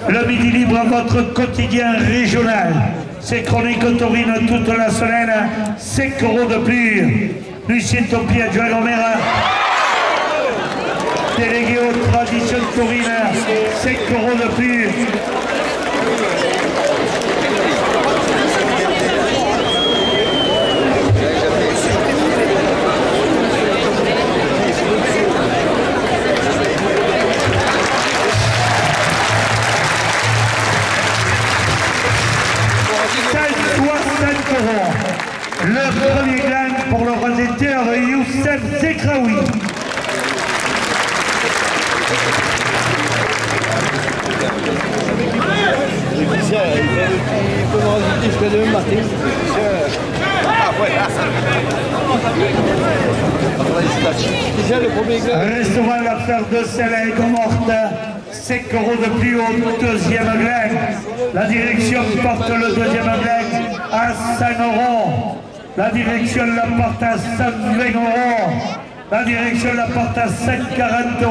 Le Midi Libre, votre quotidien régional. Ces chroniques taurines toute la semaine, 5 € de plus. Lucien Topi, adjoint au maire, délégué aux traditions taurines, 5 € de plus. Le premier gagne pour le réalisateur Youssef Zekraoui. Recevant l'affaire de Celle et Comorte, 5 € de plus au deuxième glace. La direction porte le deuxième glace à 5 €. La direction la porte à 120 €. La direction la porte à 140 €.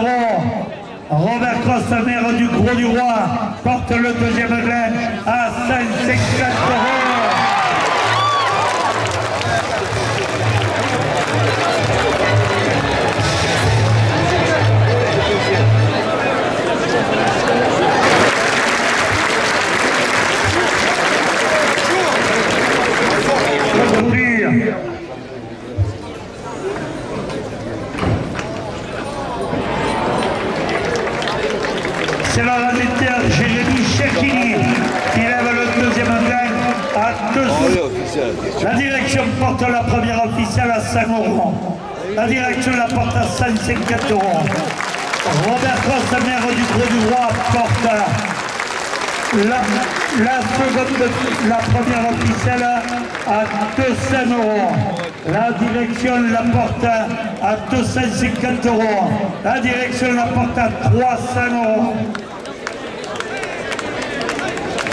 Robert Cross, maire du Gros du Roi, porte le deuxième glace à 150 €. C'est le réalisateur Jérémy Cherkini qui lève le deuxième gagne à 200. La direction porte la première officielle à 5 €. La direction la porte à 150 €. Robert Cross, maire du Gros du Roi, porte la première officielle à 200 €. La direction la porte à 250 €. La direction la porte à 300 €.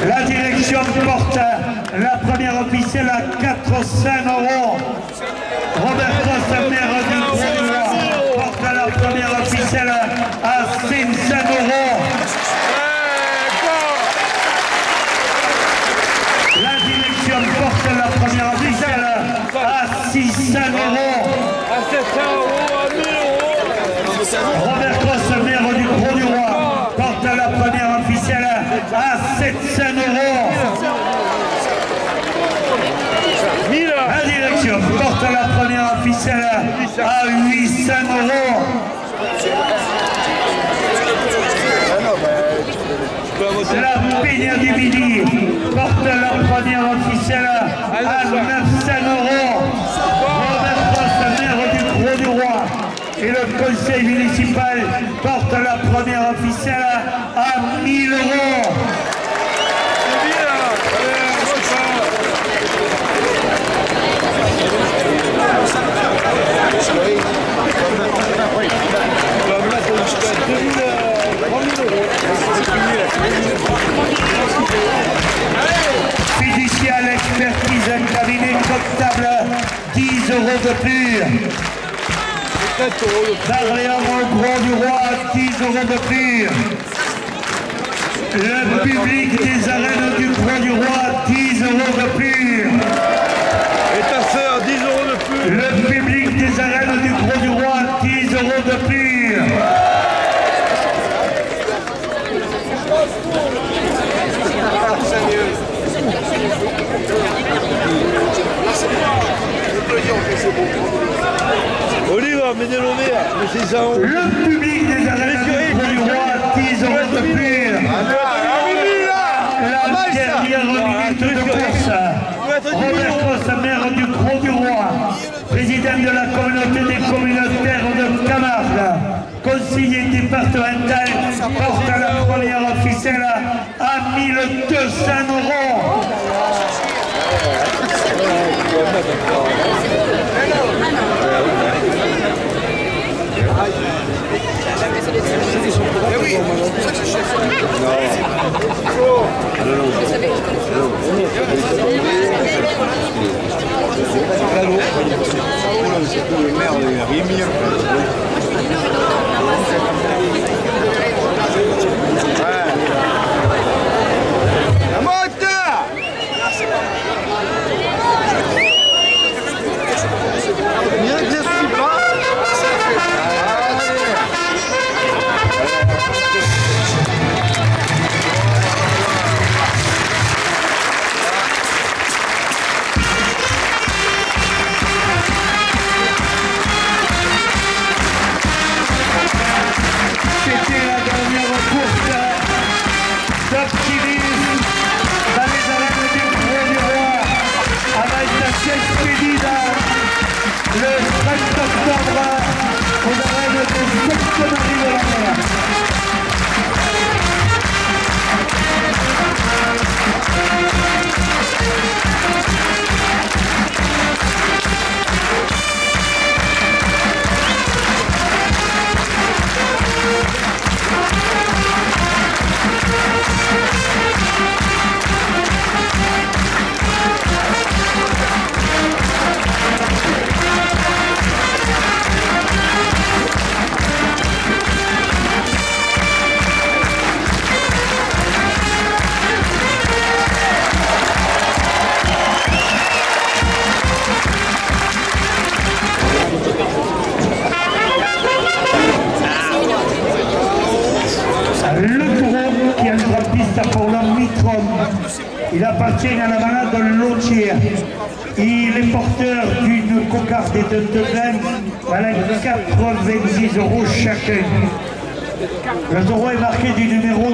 La direction porte la première officielle à 400 €. Robert Cross, maire du Gros du Roi, porte la première officielle à 500 €. La direction porte la première officielle à 600 €. À 700 €, à 1000 €. Robert Cross, maire du Gros du Roi, porte la première officielle à 700 €. La direction porte la première officielle à 800 €. La Peignère du Midi porte la première officielle à 900 €. Robert Cross, maire du Gros du Roi, et le conseil municipal porte la première officielle à 1000 €. Fiducial expertise cabinet comptable, 10 € de plus. D'Arléans au Gros du Roi, 10 € de plus. Le public des arènes du Gros du Roi, 10 € de plus. Et ta sœur, 10 € de plus. Le public des arènes du Gros du Roi, 10 € de plus. Oliva, mais des lomés, mais c'est ça. Le public des arènes du Gros du Roi, 10 € de plus. La dernière minute de course. Robert Cross, maire du Gros du Roi, président de la communauté des communautaires de Camargue, conseiller départemental, porte la première officielle à 1200 €. le 30 octobre aux arènes de Sainte-Marie de la Mer. Le Tourot qui a une grande piste pour l'Omnitron. Il appartient à la malade lotière. Il est porteur d'une cocarde et de deux graines valant 90 € chacun. Le taureau est marqué du numéro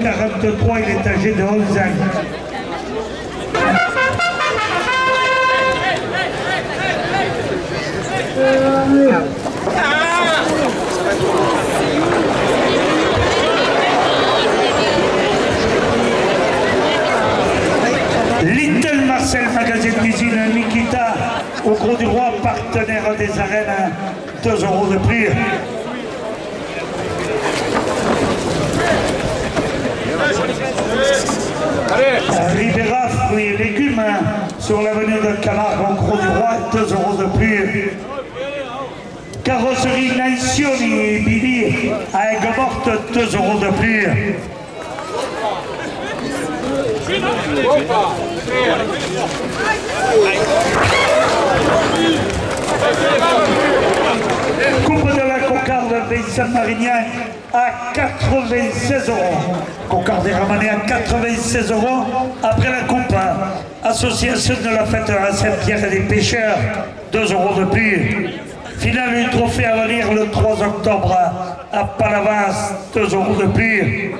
043, il est âgé de 11 ans. Little Marcel, magazine d'usine Nikita, au Gros du Roi, partenaire des arènes, 2 € de prix. Ribera, fruits et légumes, sur l'avenue de Camargue, au Gros du Roi, 2 € de prix. Carrosserie Nazioni Billy à Aigues-Mortes, 2 € de prix. Coupe de la cocarde Vincent Marignan à 96 €. Cocarde est ramenée à 96 € après la coupe. Association de la fête de la Saint-Pierre et des pêcheurs, 2 € de plus. Finale du trophée à venir le 3 octobre à Palavas, 2 € de plus.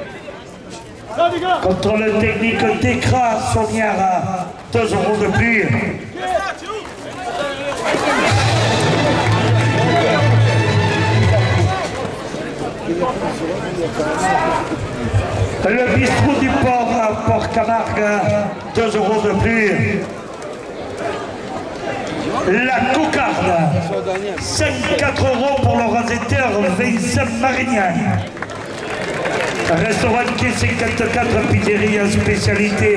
Contrôle technique d'Écra, Soniara, 2 € de plus. Le bistrot du port à Port-Camargue, 2 € de plus. La cocarde, 54 € pour le rasetteur Vincent Marignan. Restaurant Quai 54, pizzeria spécialité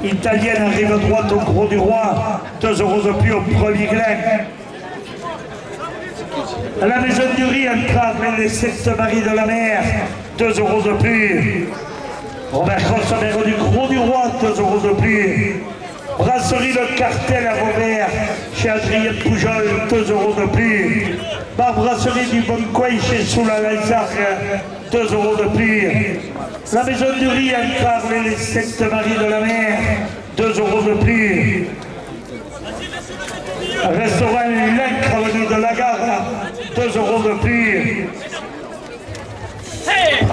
italienne, rive droite au Gros du Roi, 2 € de plus au premier Glen. À la maison du riz, entre les Sainte-Marie de la Mer, 2 € de plus. Robert Rossonero du Gros du Roi, 2 € de plus. Brasserie Le Cartel à Vauvert, chez Adrien Poujol, 2 € de plus. Bar Brasserie du Bon Coin chez Soula Lazare, 2 € de plus. La maison du riz entre les Sainte-Marie de la Mer, 2 € de plus. Restaurant L'Ancre, avenue de la Gare, 2 € de plus. Hey!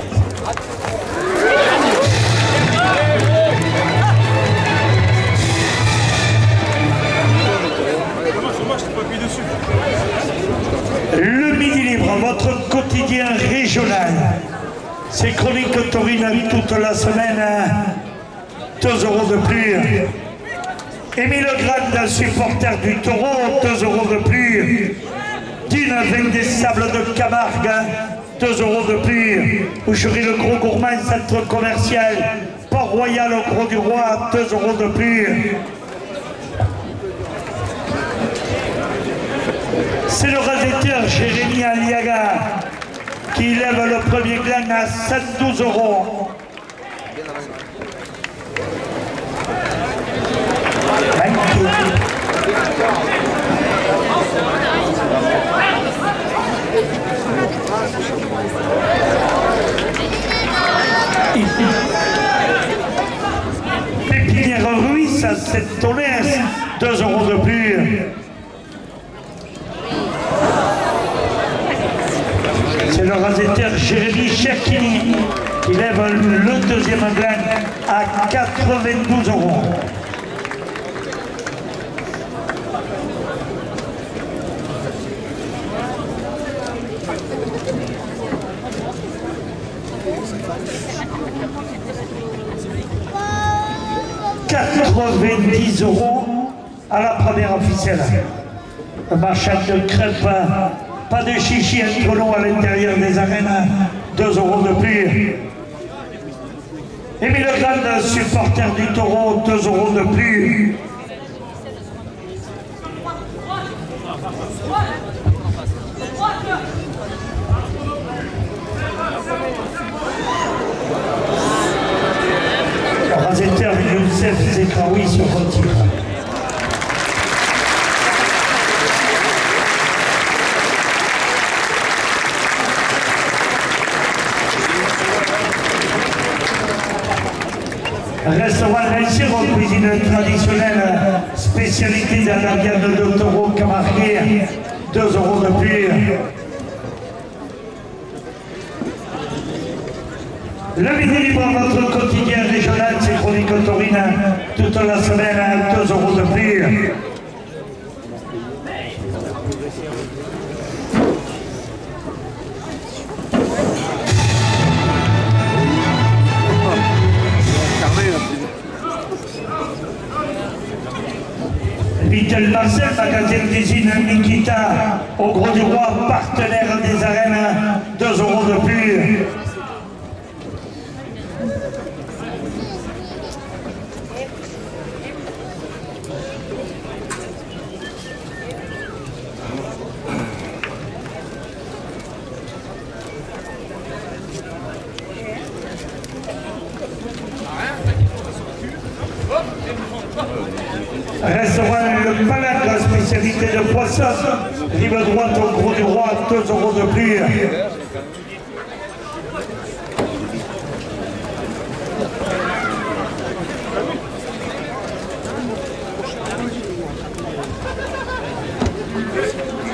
Le Midi Libre, votre quotidien régional. C'est chronique taurine toute la semaine, 2 € de plus. Émile Grande, supporter du Taureau, 2 € de plus. Dune avec des sables de Camargue, 2 € de plus. Boucherie Le Gros Gourmand, centre commercial, Port-Royal au Gros du Roi, 2 € de plus. C'est le rasetteur Jérémy Aliaga qui lève le premier gland à 112 €. Pépinière Ruiz à Saint-Tonès, 2 € de plus. C'est le rasetteur Jérémy Cherkini qui lève le deuxième gland à 92 €. 90 € à la première officielle. Le marchand de crêpes, pas de chichi entre nous à l'intérieur des arènes, 2 € de plus. Émile Grande, supporter du Taureau, 2 € de plus. Razeter Youssef Zekraoui sur le titre. Restaurant Laïsir en cuisine traditionnelle, spécialité de la viande de taureau camargué, 2 € de plus. Le midi libre, votre quotidien régional, c'est chronique taurine, toute la semaine, 2 € de plus. Little Marcel, magasin d'usine Nikita, au Gros du Roi, partenaire des arènes, 2 € de plus. Restaurant Le Palade, la spécialité de poisson, rive droite au Gros du Roi, 2 € de plus.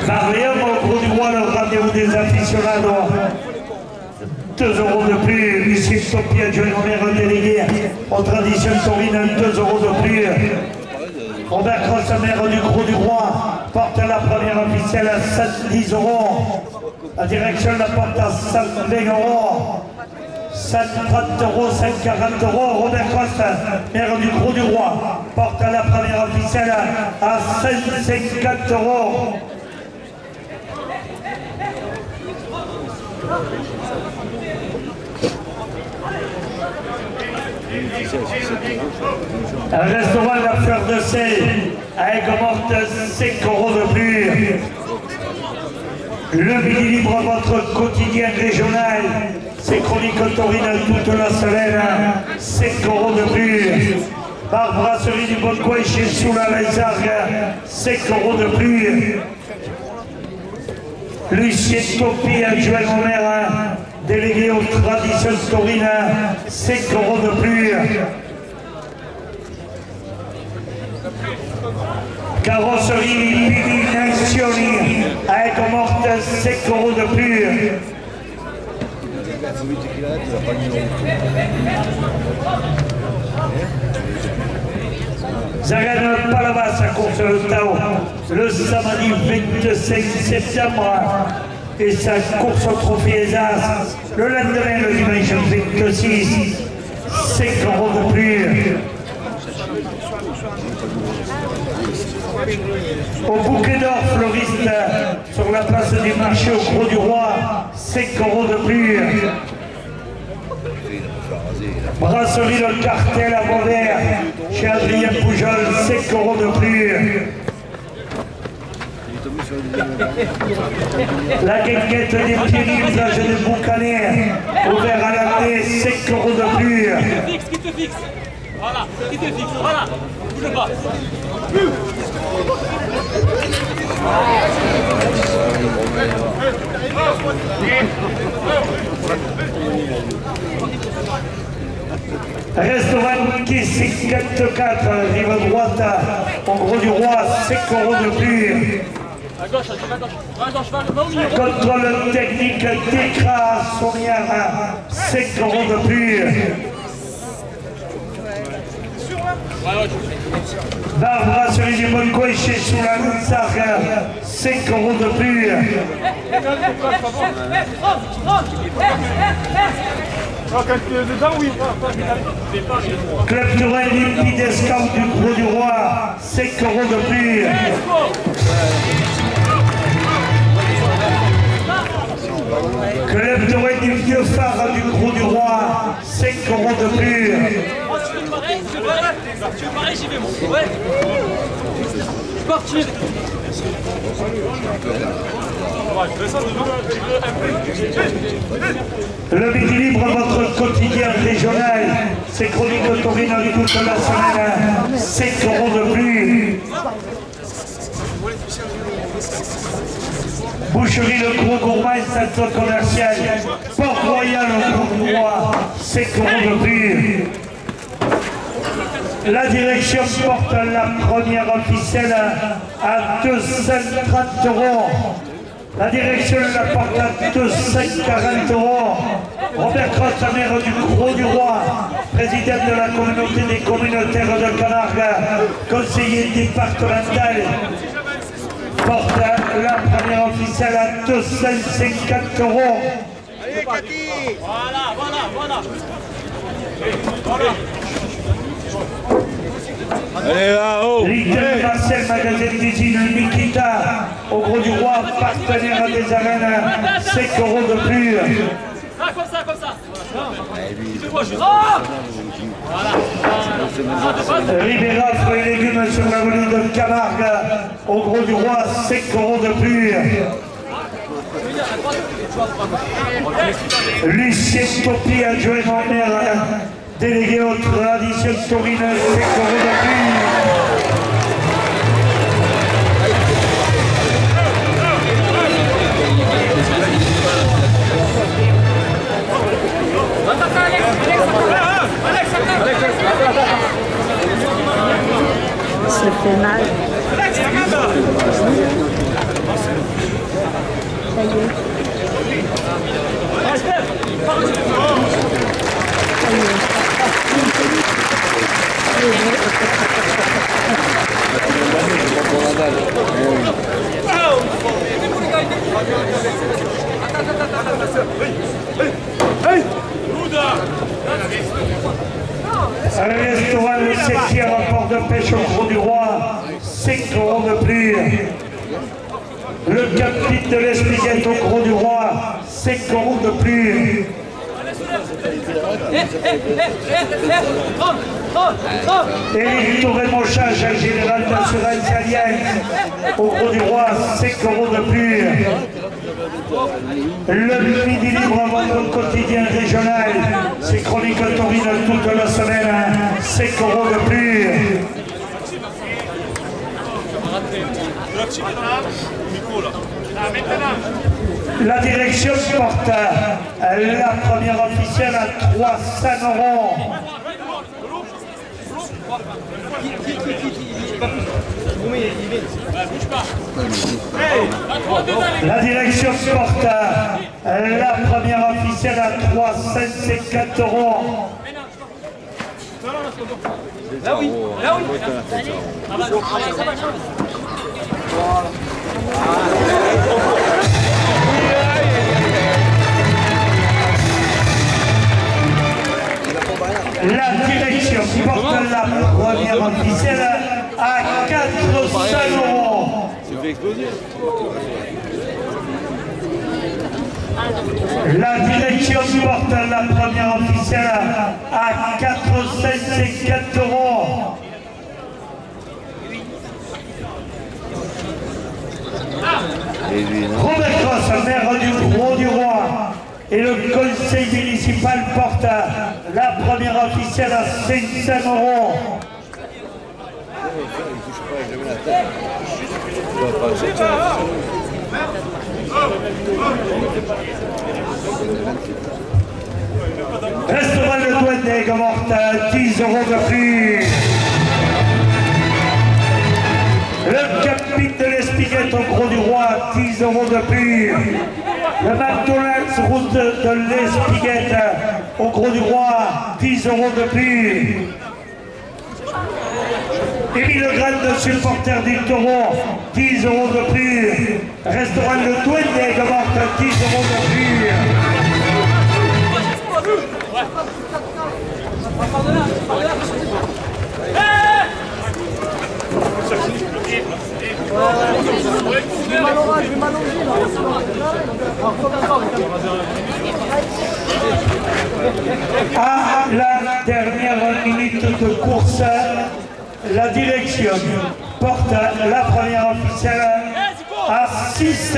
Mariam au Gros du Roi, le rendez-vous des aficionados, 2 € de plus. Michel Topi, adjoint au maire délégué aux traditions taurines, 2 € de plus. Robert Cross, maire du Gros du Roi, porte la première officielle à 110 €. La direction la porte à 120 €. 130 €, 140 €. Robert Cross, maire du Gros du Roi, porte la première officielle à 150 €. Un restaurant La Fleur de Sel à Aigues-Mortes, 5 € de plus. Le midi libre, votre quotidien régional, c'est chronique taurine toute la semaine, 5 € de plus. Par brasserie du Bon Coin chez Soula Laizargue, 5 € de plus. Lucien Topi, adjoint au maire, délégué aux traditions taurines, 5 € de plus. Carrosserie Pini Nazioni à Aigues-Mortes, 5 € de plus. Zarène Palavas à course le Tao le samedi 25 septembre et sa course au trophée Esas le lendemain le dimanche 26, 5 € de plus. Au Bouquet d'Or, fleuriste sur la place du marché au Gros du Roi, 5 € de plus. Brasserie Le Cartel à Beauvert, chez Adrien Poujol, 5 € de plus. La guinguette des Pyrénées, plage de Boucanet, ouvert à l'année, 5 € de plus. Qui te fixe. Voilà, qui te fixe, voilà. Bouge pas. Restaurant qui 54, rive droite, au Gros du Roi, 5 € de plus. À gauche, va au milieu. Contrôle technique d'Écra Saunière, 5 € de plus. Ouais, Bar brasserie du Boncoéché sous la Sargue, 5 € de plus. Club Touraine Limpide Scout du Gros du Roi, 5 € de plus. Club Touraine du Vieux Phare du Gros du Roi, 5 € de plus. Tu veux pareil, j'y vais moi. Ouais. Sportif. Le Midi Libre, votre quotidien régional, c'est chronique de Taurine toute la semaine, 5 € de plus. Boucherie Le Gros Gourmand, centre commercial, Port-Royal au Gros Roi, 5 € de plus. La direction porte la première officielle à 230 €. La direction la porte à 240 €. Robert Cross, maire du Gros du Roi, président de la communauté des communautaires de Camargue, conseiller départemental, porte la première officielle à 250 €. Allez, Cathy. Voilà. Allez là-haut. Little Marcel, magasin d'usine Nikita, au Gros du Roi, partenaire des arènes, 5 € de plus. Ah, comme ça. Ribera, fruits et légumes sur l'avenue de Camargue, au Gros du Roi, 5 € de plus. Lucien Topi, adjoint au maire, délégué aux traditions taurines, 5 € de plus. Ça fait mal. Ça y est. À le restaurant Le 7e rapport de pêche au Gros du Roi, 5 € de plus. Le capitaine de l'Espiguette au Gros du Roi, 5 € de plus. Éric Touré-Monchage, général d'assurance Alliance au Gros du Roi, 5 € de plus. Le Midi Libre, votre quotidien régional, c'est chronique taurine toute la semaine, 5 € de plus. La direction porte la première officielle à 300 €. La direction porte la première officielle à 350 €. Là oui. La direction porte la première officielle à 400 €. C'est fait exploser. La direction porte la première officielle à 450 €. Et lui, non. Robert Cross, maire du Gros du Roi, et le conseil municipal porte la première officielle à 500 €. Restaurant Le Douane d'Aigues Mortes, 10 € de plus. Le capitaine de l'Espiguette au Gros du Roi, 10 € de plus. Le McDonald's route de l'Espiguette au Gros du Roi, 10 € de plus. Émile Grade de supporter du Taureau, 10 € de plus. Restaurant Le Douanier de Morte, 10 € de plus. À la dernière minute de course, la direction porte la première officielle à 6 €.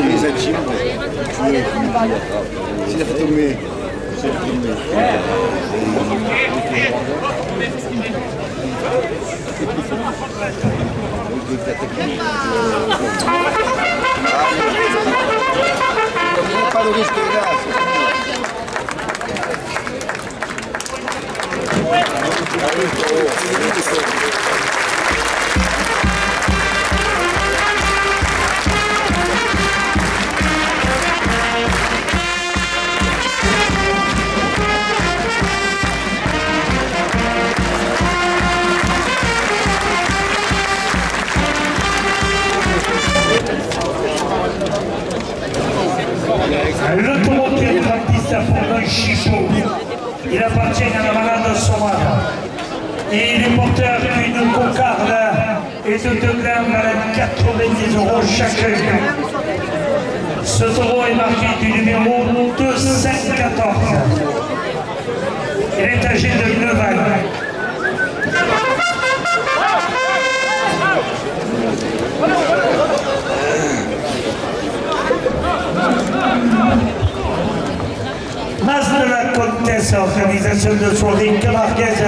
Les intimes, s'il a fait tomber, pas le risque là. Le taureau qui est baptiste pour un chipot. Il appartient à la malade sauvage. Et il est porteur d'une cocarde et de deux grammes à 90 € chacun. Ce taureau est marqué du numéro 214. Il est âgé de 9 ans. Mas de la Comtesse, organisation de soirée camarguaise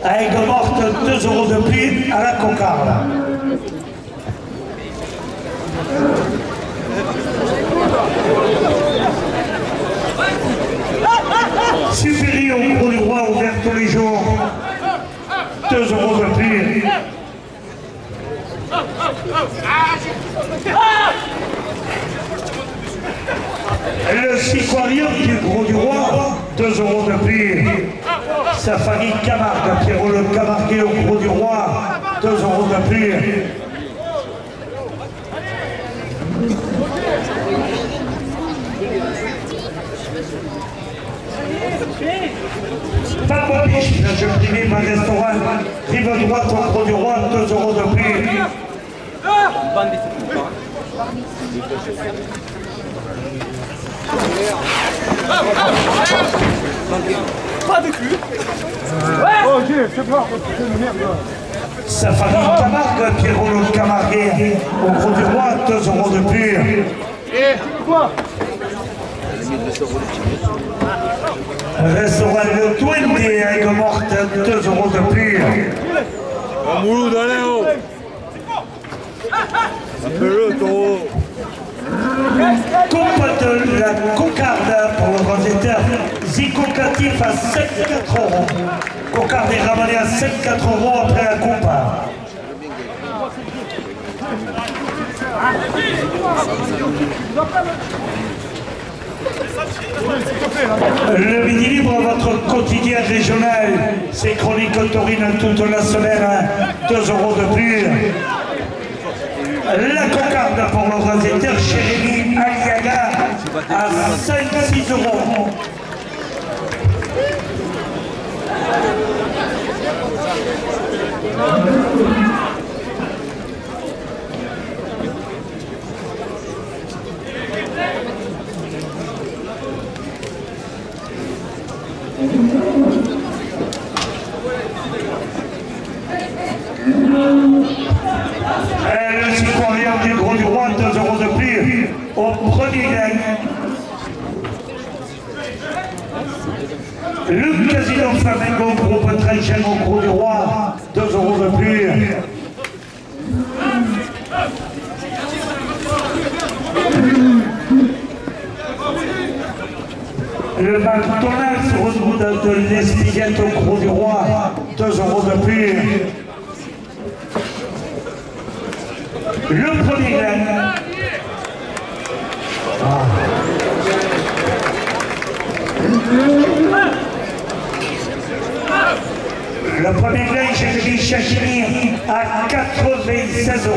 à Aigues-Mortes, 2 € de plus à la cocarde. Supérieur au Gros du Roi, ouvert tous les jours, 2 € de plus. Le Siquarium du Gros du Roi, 2 € de plus. Sa famille Camargue, Pierrot le Camarguais au Gros du Roi, 2 € de plus. Pas de biche, je privé ma restaurant, rive droite au Gros du Roi, 2 € de plus. Pas de cul. Oh, ok, c'est pas. Sa famille Camargue, Pierrot le Camarguais au Gros du Roi, 2 € de plus. Et quoi? Restaurant Le Douanier à Aigues-Mortes, 2 € de plus. Un moulou dans les hauts. Appelle-le, taureau. Coupe de la cocarde pour le transitaire. Zicocatif à 7,4 €. Cocarde est ramené à 7,4 € après la coupe. Le Midi Libre, votre quotidien régional, c'est chroniques taurines toute la semaine, 2 € de plus. La cocarde pour le transitaire Jérémy Aliaga à 5-6 €. Le citoyen du Gros du Roi, 2 € de plus au premier gain. Le Casino Flamengo, groupe très cher au Gros du Roi, 2 € de plus. Le McDonald's route de l'Espiguette au Gros du Roi, 2 € de plus. Le premier grain. Le premier grain chez le Chachini à 96 €.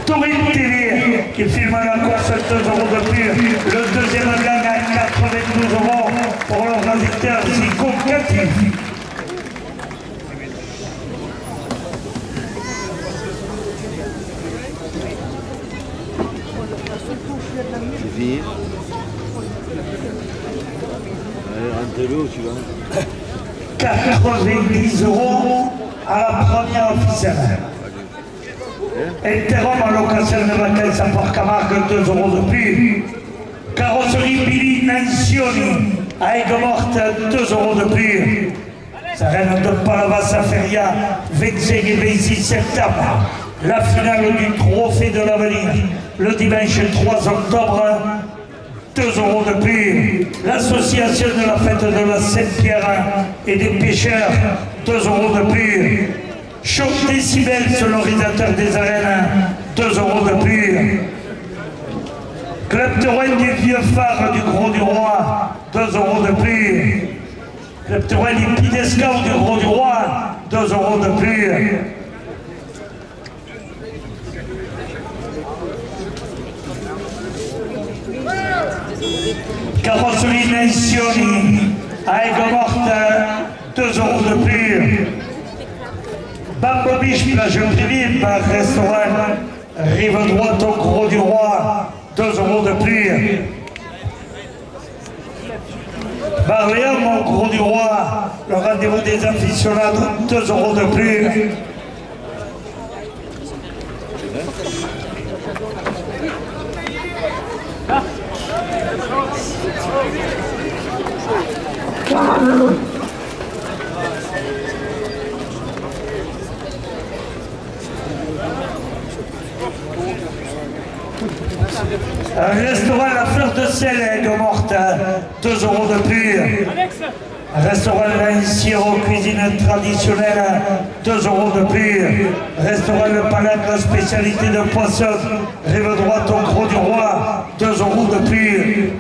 Taurine TV qui filme la course à 2 € de plus. Le deuxième gagne à 92 € pour leur invitateur Zico Kati. Allez, rentrez-le, tu vas. 90 € à la première officielle. Interom à l'occasion de vacances à Port-Camargue, 2 € de plus. Carrosserie Billy Nancioni à Aigues-Mortes, 2 € de plus. Sarène de Palavas-Feria, 25 et 26 septembre. La finale du Trophée de l'Avenir, le dimanche 3 octobre, 2 € de plus. L'association de la fête de la Saint-Pierre et des pêcheurs, 2 € de plus. Choc Décibel, sonorisateur des arènes, 2 € de plus. Club de Rouen du Vieux Phare du Gros du Roi, 2 € de plus. Club de Rouen du Pidescao du Gros du Roi, 2 € de plus. Carrosserie Nancioni à Aigues-Mortes, 2 € de plus. Bambo Biche, plage privée, bar restaurant, rive droite au Gros du Roi, 2 € de plus. Bar Léon au Gros du Roi, le rendez-vous des aficionados, 2 € de plus. Restaurant La Fleur de Sel à Aigues-Mortes, 2 € de plus. Restaurant Lanciero, cuisine traditionnelle, 2 € de plus. Restaurant Le Palais, spécialité de poisson, rive droite au Gros du Roi, 2 € de plus.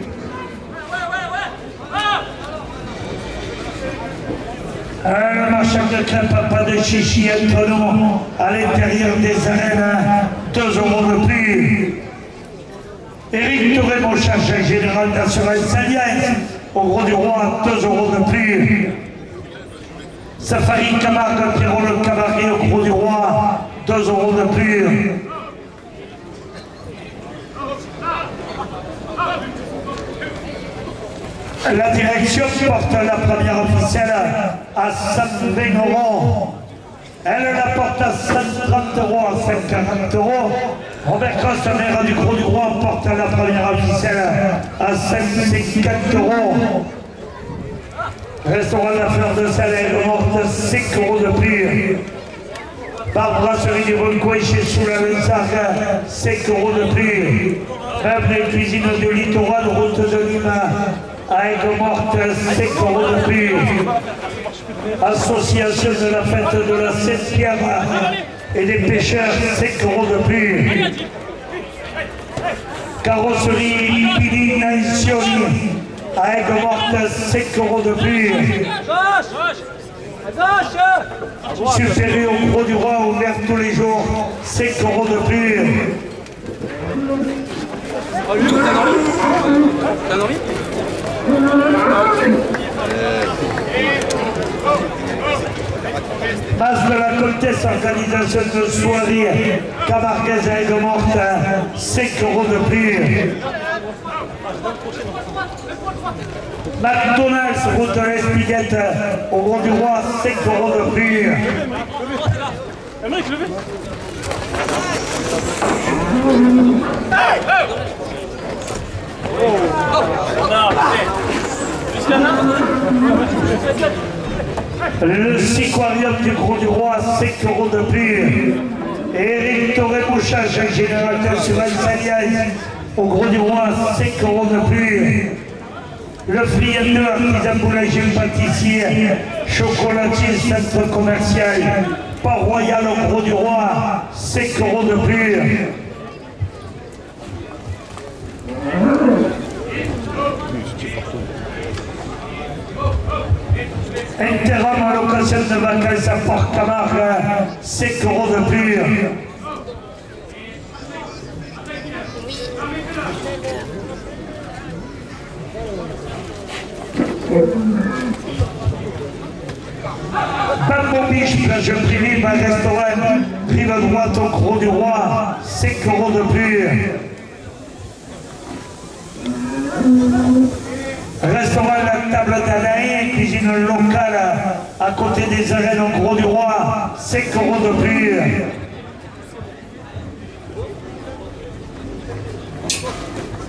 Le marchand de crêpes Papa de Chichi entre nous, à l'intérieur des arènes, 2 € de plus. Éric Touré, mon chargé général d'assurance alliance, au Gros du Roi, 2 € de plus. Safari Camargue, Pierrot le Cavalier, au Gros du Roi, 2 € de plus. La direction porte la première officielle à 120 €. Elle la porte à 130 € à 140 €. Robert Coste, maire du Gros du Roi, porte la première officielle à 150 €. Restaurant La Fleur de Sel, Aigues-Mortes, 5 € de plus. Bar Brasserie du Boncoin chez Soula-Lensargue, 5 € de plus. Meuble et cuisine du littoral, route de Lima, à Aigues-Mortes, 5 € de plus. Association de la fête de la Saint-Pierre et des pêcheurs, 5 € de plus. Carrosserie Billy Nancioni à Aigues-Mortes, 5 € de plus. Supérieur au Gros du Roi, ouvert tous les jours, 5 € de plus. T'as envie? Base de la Comtesse, organisation de soirée, Camarguez à Aigues-Mortes, 5 € de plus. McDonald's, route de l'Espiguette, au Gros du Roi, 5 € de plus. Le Siquarium du Gros du Roi, 5 € de plus. Éric Toré-Mouchage, général national Salias, au Gros du Roi, 5 € de plus. Le Friandeur, artisan boulanger pâtissier, chocolatier, centre commercial, Port-Royal au Gros du Roi, 5 € de plus. Interam à l'occasion de vacances à Port-Camargue, 5 € de plus. Bambo Biche, plage privée, bar restaurant, rive droite au Gros du Roi, 5 € de plus. Restaurant La Table d'Anaï, cuisine locale à côté des arènes au Gros du Roi, 5 € de plus.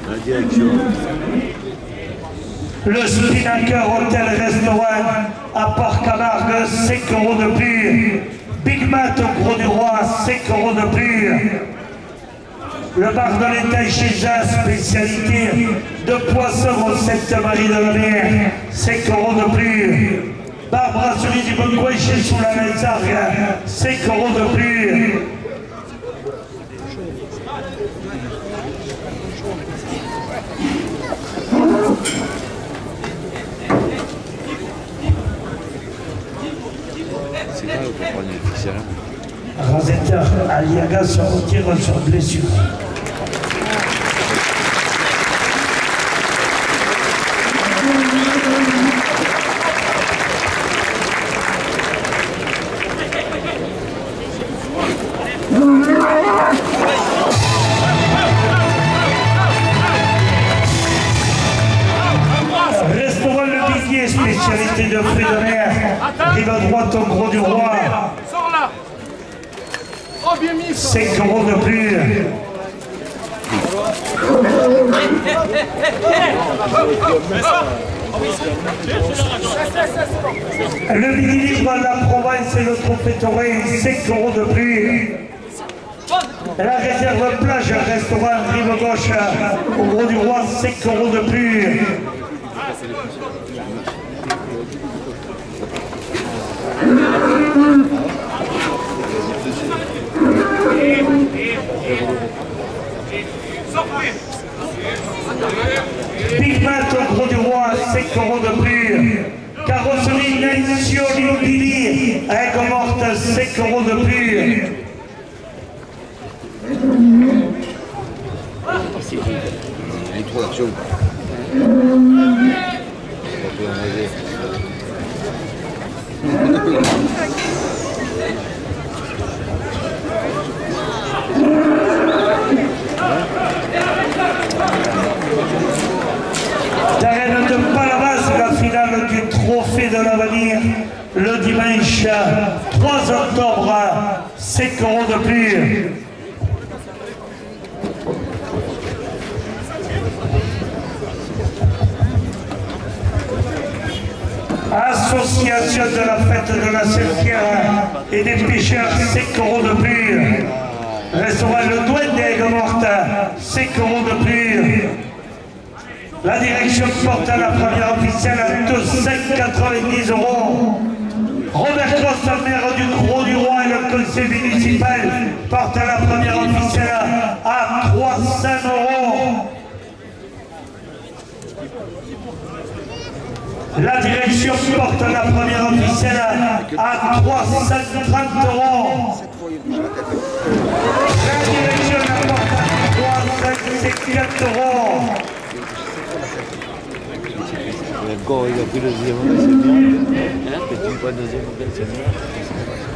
La direction. Le Spinnaker Hôtel-Restaurant à Port-Camargue, 5 € de plus. Big Mat au Gros du Roi, 5 € de plus. Le bar de l'État chez Jean, spécialité de poissons au Sainte-Marie de la Mer, 5 € de plus. Bar brasserie du Bon Coin chez sous la Mézargue, 5 € de plus. C'est grave pour prendre une officielle. Razeta Aliaga se retire sur blessure. Restaurant Le Biguier, spécialité de fruits de mer, rive à droite au Gros du Roi. Sors là. Oh, bien mis. 5 € de plus. Le mini-livre de la Provence et le trophée Toré, 5 € de plus. La réserve plage, restaurant rive gauche au Gros du Roi, 5 € de plus. Big Mat au Gros du Roi, 5 € de plus. Carrosserie Nancio Immobilier, à Aigues-Mortes, 5 € de plus. Il est trop d'action. D'arène de Palavas, la finale du trophée de l'avenir, le dimanche 3 octobre, 5 € de plus. Association de la fête de la Saint-Pierre et des pêcheurs, 5 € de plus. Restaurant Le Douane des Aigues-Mortes, 5 € de plus. La direction porte à la première officielle à 290 €. Robert Cross, maire du Gros du Roi et le conseil municipal portent à la première officielle à 300 €. La direction porte la première officielle à 330 €. La direction la porte à 350 €. Encore, il a pris le deuxième modèle, c'est bien. Petit pas deuxième modèle, c'est bien.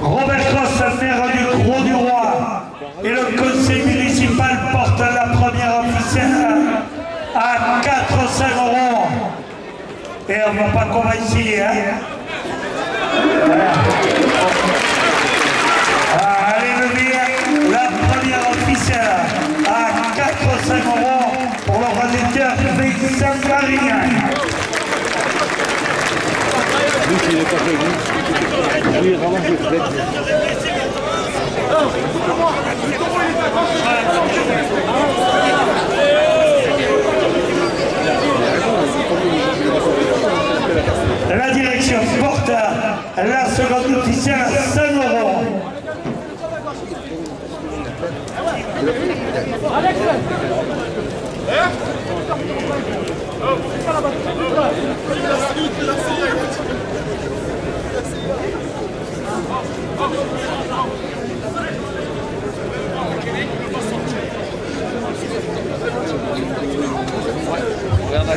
Robert Cross, maire du Gros du Roi et le conseil municipal portent la première officielle à 400 €. Et on ne va pas convaincre, hein. Voilà. Allez, le maire, la première officielle à 400 € pour l'organisateur Vincent Marignan. Lui, il n'est pas prévu. Lui, il ramasse le flet. La direction porte la seconde officielle à 5 €.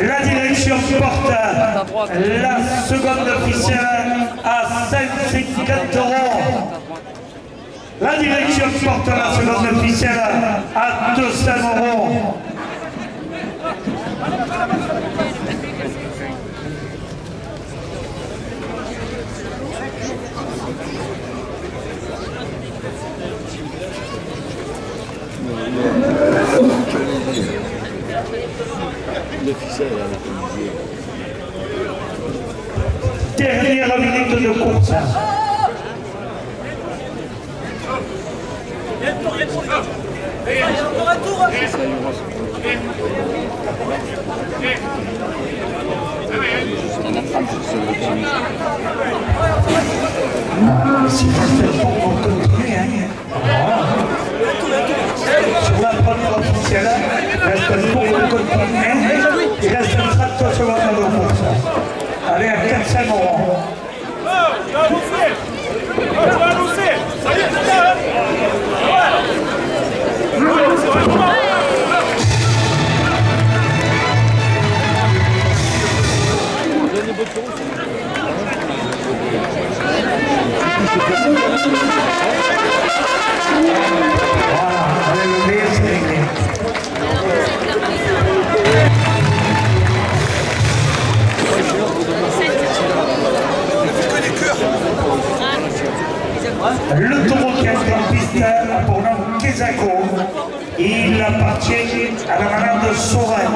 La direction porte la seconde officielle à 5,50 €. La direction porte la seconde officielle à 200 €. Dernière minute de course. Si on continue, sur la première officielle, il reste un tour de continuer, il reste 30 secondes de course. Allez, à 400 €. Le taureau qui a été en piste pour nom Kezako, il appartient à la manade de Soren.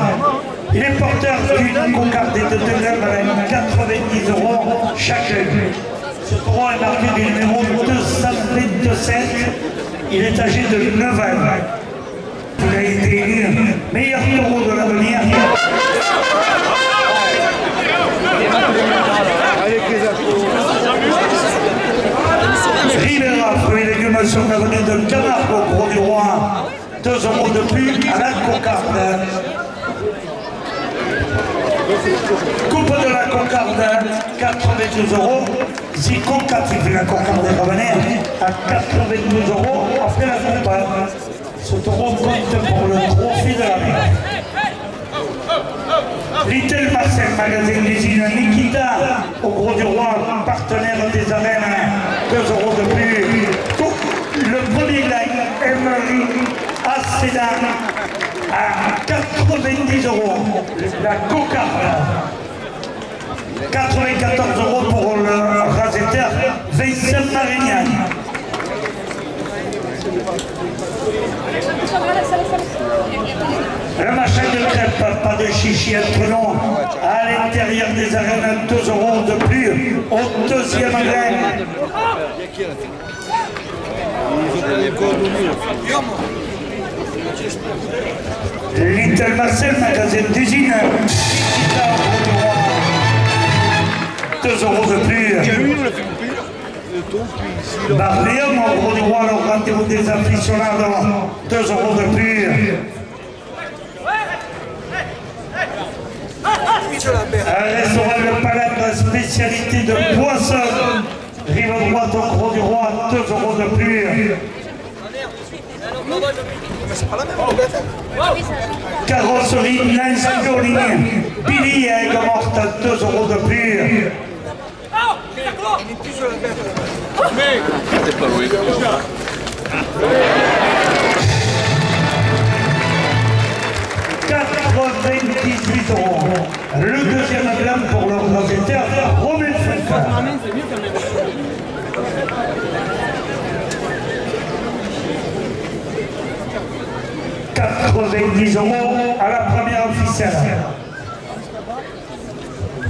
Il est porteur d'une concardée de 2 grammes avec 90 € chacun. Ce taureau est marqué du numéro 227. Il est âgé de 9 ans. Il a été élu meilleur taureau de l'avenir. Rivera, fruits et légumes sur l'avenue de Camargue au Gros du Roi. 2 € de plus à la cocarde. Coupe de la cocarde, 92 €. Zico, 4, il fait la cocarde et revenir à 92 € après la coupe. Ce taureau compte pour le trophée de la vie. Little Marcel, magasin d'usine Nikita, au Gros du Roi, partenaire des arènes, 2 € de plus. Le premier line, Emery, Acédan, à 90 €. La cocarde, 94 € pour le raseteur Vincent Marignan. Le machin de crêpe, pas de chichi entre nous, à l'intérieur des arènes, 2 € de plus, au deuxième rang. Little Marcel, magasin d'usine, 2 € de plus. Barrium, au Gros du Roi, le rendez-vous des aficionados, 2 € de plus. Un restaurant Le Palais, spécialité de poisson. Rive droite au Gros du Roi, 2 € de plus. Carrosserie Lens Violini, Billy et Morte, 2 € de plus. C'est pas loin. 98 €. Le deuxième blâme pour le propriétaire, Romain Foucault. 90 € à la première officielle.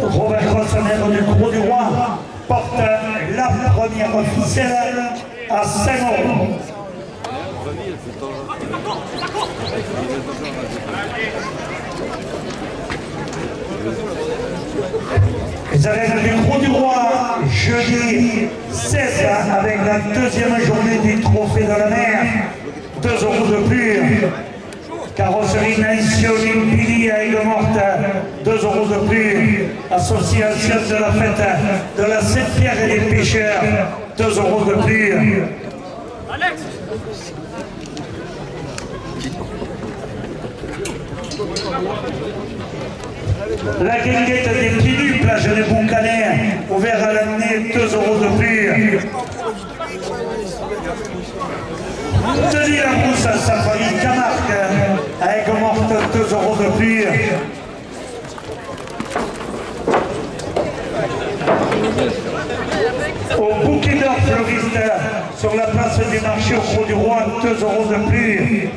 Robert Rossonner du Gros du Roi porte la première officielle à 5 €. Les arènes du Gros du Roi, jeudi 16 avec la deuxième journée du Trophée de la Mer, 2 € de plus. Carrosserie Nazioni Pili à Aigues-Mortes, 2 € de plus. Association de la fête de la Sainte-Pierre et des Pêcheurs, 2 € de plus. La guinguette des petits nus, plage des Boucanais, ouvert à l'année, 2 € de plus. Denis Labrousse à sa famille Camargue, à Aigues-Mortes, 2 € de plus. Au Bouquet d'Or fleuriste, sur la place du marché au Gros du Roi, 2 € de plus.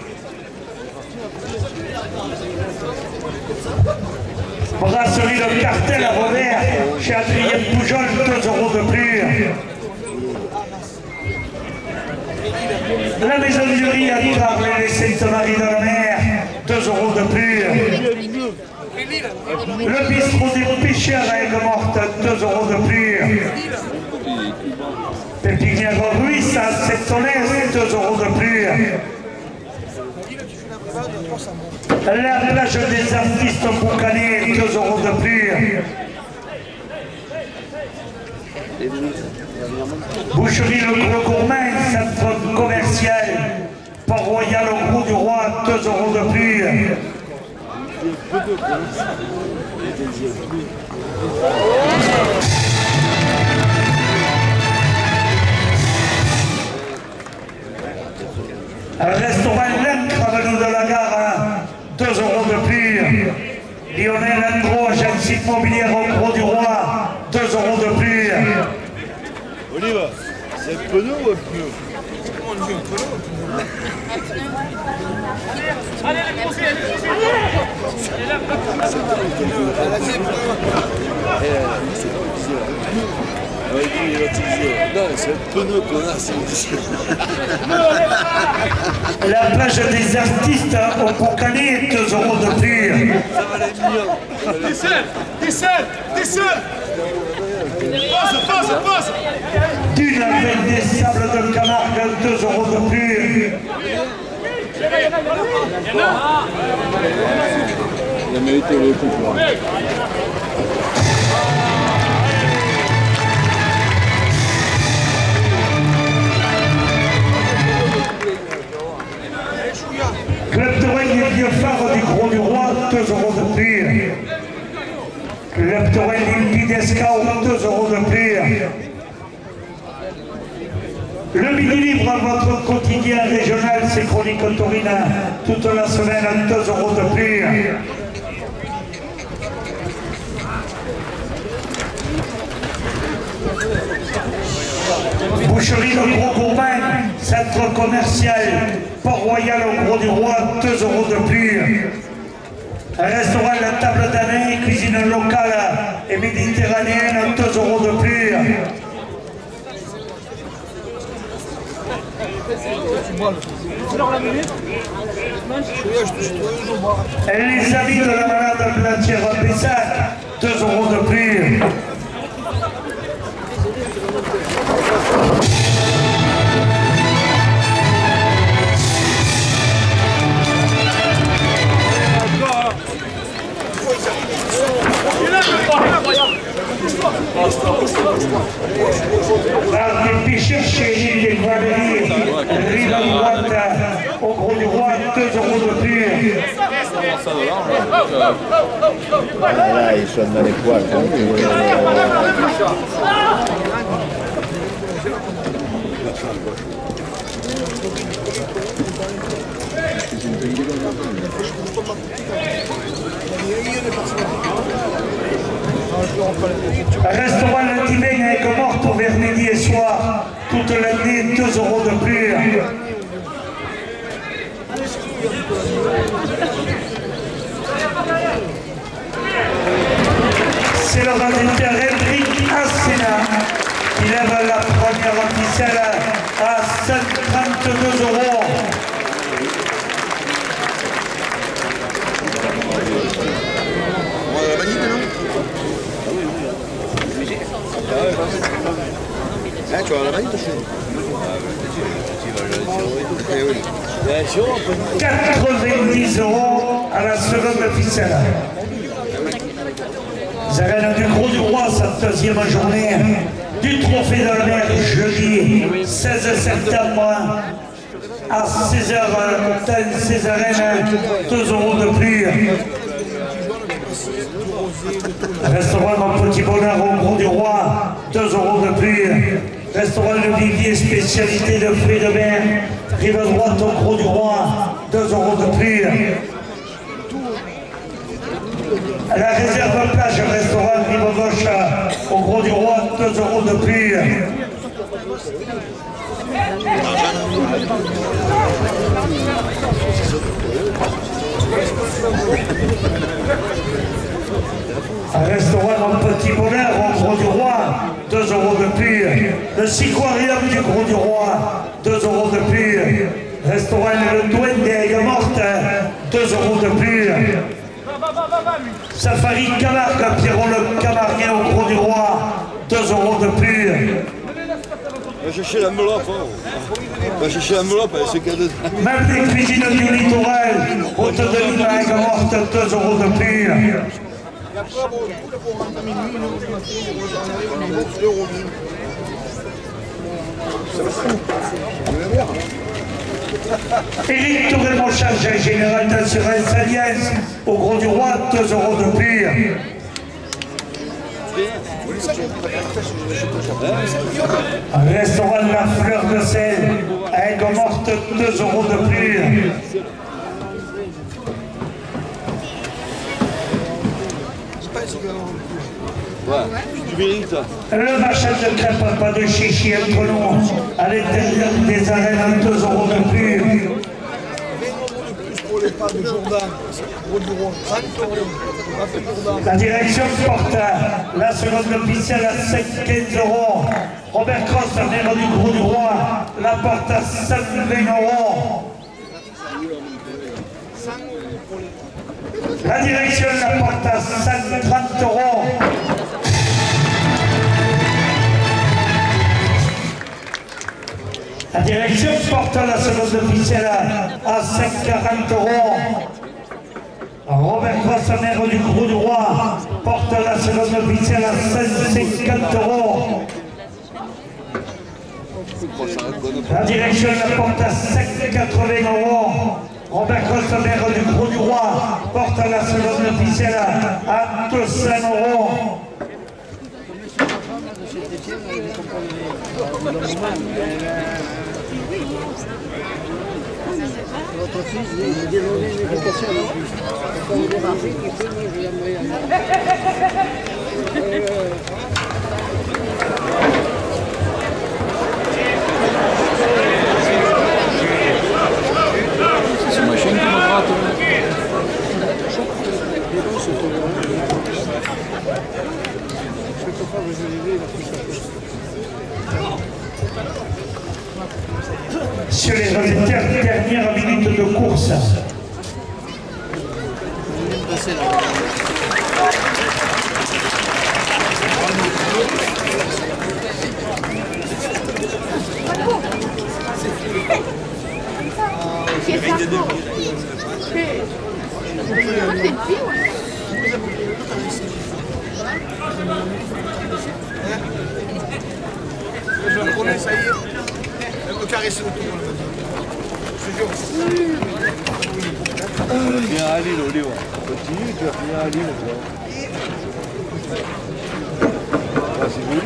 Brasserie Le Cartel à Vauvert, chez Adrien Poujol, 2 € de plus. La maison du riz à Tarbes et Sainte-Marie de la Mer, 2 € de plus. Le bistrot des Pêcheurs à Aigues-Mortes, 2 € de plus. Pépinière Ruisse à Septonès, 2 € de plus. La plage des artistes Boucanais, 2 € de plus. Boucherie Le Gros Gourmand, centre commercial, Port-Royal au Gros du Roi, 2 € de plus. Restaurant L'Ancre, avenue de la Gare, 2 € de plus. Lionel Andro, agence immobilière au Gros du Roi, 2 € de plus. Olive, c'est un pneu ou un pneu? Comment on joue un pneu? Allez les conseils, Non, c'est un pneu qu'on a, c'est La plage des artistes au Boucanais, 2 € de plus. ça va les millions. T'es seul. Passe. Dune avec des sables de Camargue, 2 € de plus. Il a mérité le coup. Club de Rennes et Vieux Phare du Gros du Roi, 2 € de plus. Club de Rennes Limpidescao, 2 € de plus. Le midi-livre, votre quotidien régional, c'est Chroniques Taurines, toute la semaine, 2 € de plus. Boucherie Le Gros Gourmand, centre commercial, Port-Royal au Gros du Roi, 2 € de plus. Restaurant La Table d'Année, cuisine locale et méditerranéenne, 2 € de plus. Les amis de la malade Blatière à Pessac, 2 € de plus. Les Pêcheurs chez l'île des Valéries, rive à droite, au Gros du Roi, 2 € de plus. Là, ils sont dans les poils. Restaurant Le Divin à Aigues-Mortes, ouvert midi et soir, toute l'année, 2 € de plus. C'est le vendeur Henrik Assena qui lève la première ficelle à 132 €. Tu vas la manite 90 € à la seconde officielle. Les arènes du Gros du Roi, sa deuxième journée du Trophée de la Mer, jeudi 16 septembre à 16h, dans ces arènes, 2 € de plus. Restaurant Mon Petit Bonheur au Gros du Roi, 2 € de plus. Restaurant Le Vivier, spécialité de fruits de mer, rive droite au Gros du Roi, 2 € de plus. La réserve plage, restaurant rive gauche au Gros du Roi, 2 € de plus. Restaurant Mon Petit Bonheur au Gros du Roi, 2 € de plus. Le Siquarium du Gros du Roi, 2 € de plus. Restaurant Le Douane des Aigues Mortes, 2 € de plus. Safari Camargue, Pierrot le Camarguais au Gros du Roi, 2 € de plus. Va chercher l'enveloppe. Va chercher l'enveloppe, c'est cadeau. Même les cuisines du littoral, route de l'île à Aigues Mortes, 2 € de plus. Éric Touré, mon chargé général d'assurance Alliance au Gros du Roi, 2 € de plus. Restaurant La Fleur de Sel à Aigues Mortes, 2 € de plus. Tu mérites. Le machin de crêpes, pas de chichi entre nous, à l'intérieur des arènes, 2 € de plus. La direction porte la seconde officielle à 5,15 €. Robert Cross, maire du Gros du Roi, la porte à 120 €. La direction la porte à 130 €. La direction porte la seconde officielle à 5,40 €. Robert Cross, maire du Gros du Roi, porte la seconde officielle à 150 €. La direction la porte à 5,80 €. Robert Cross, maire du Gros du Roi, porte la seconde officielle à 200 €. Votre fils, il a demandé une invitation en plus. Quand il est rentré, il fait, moi je l'aimerais C'est ma chaîne qui me gratte. Sur les dernières minutes de course. Je le connais, ça y est. Elle me caresse le tour. Je te jure. Viens à Lille, Olivier. Continue, tu vas finir à Lille. Ah, c'est joli.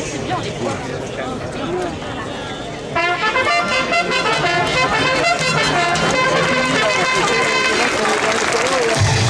C'est bien les points. Je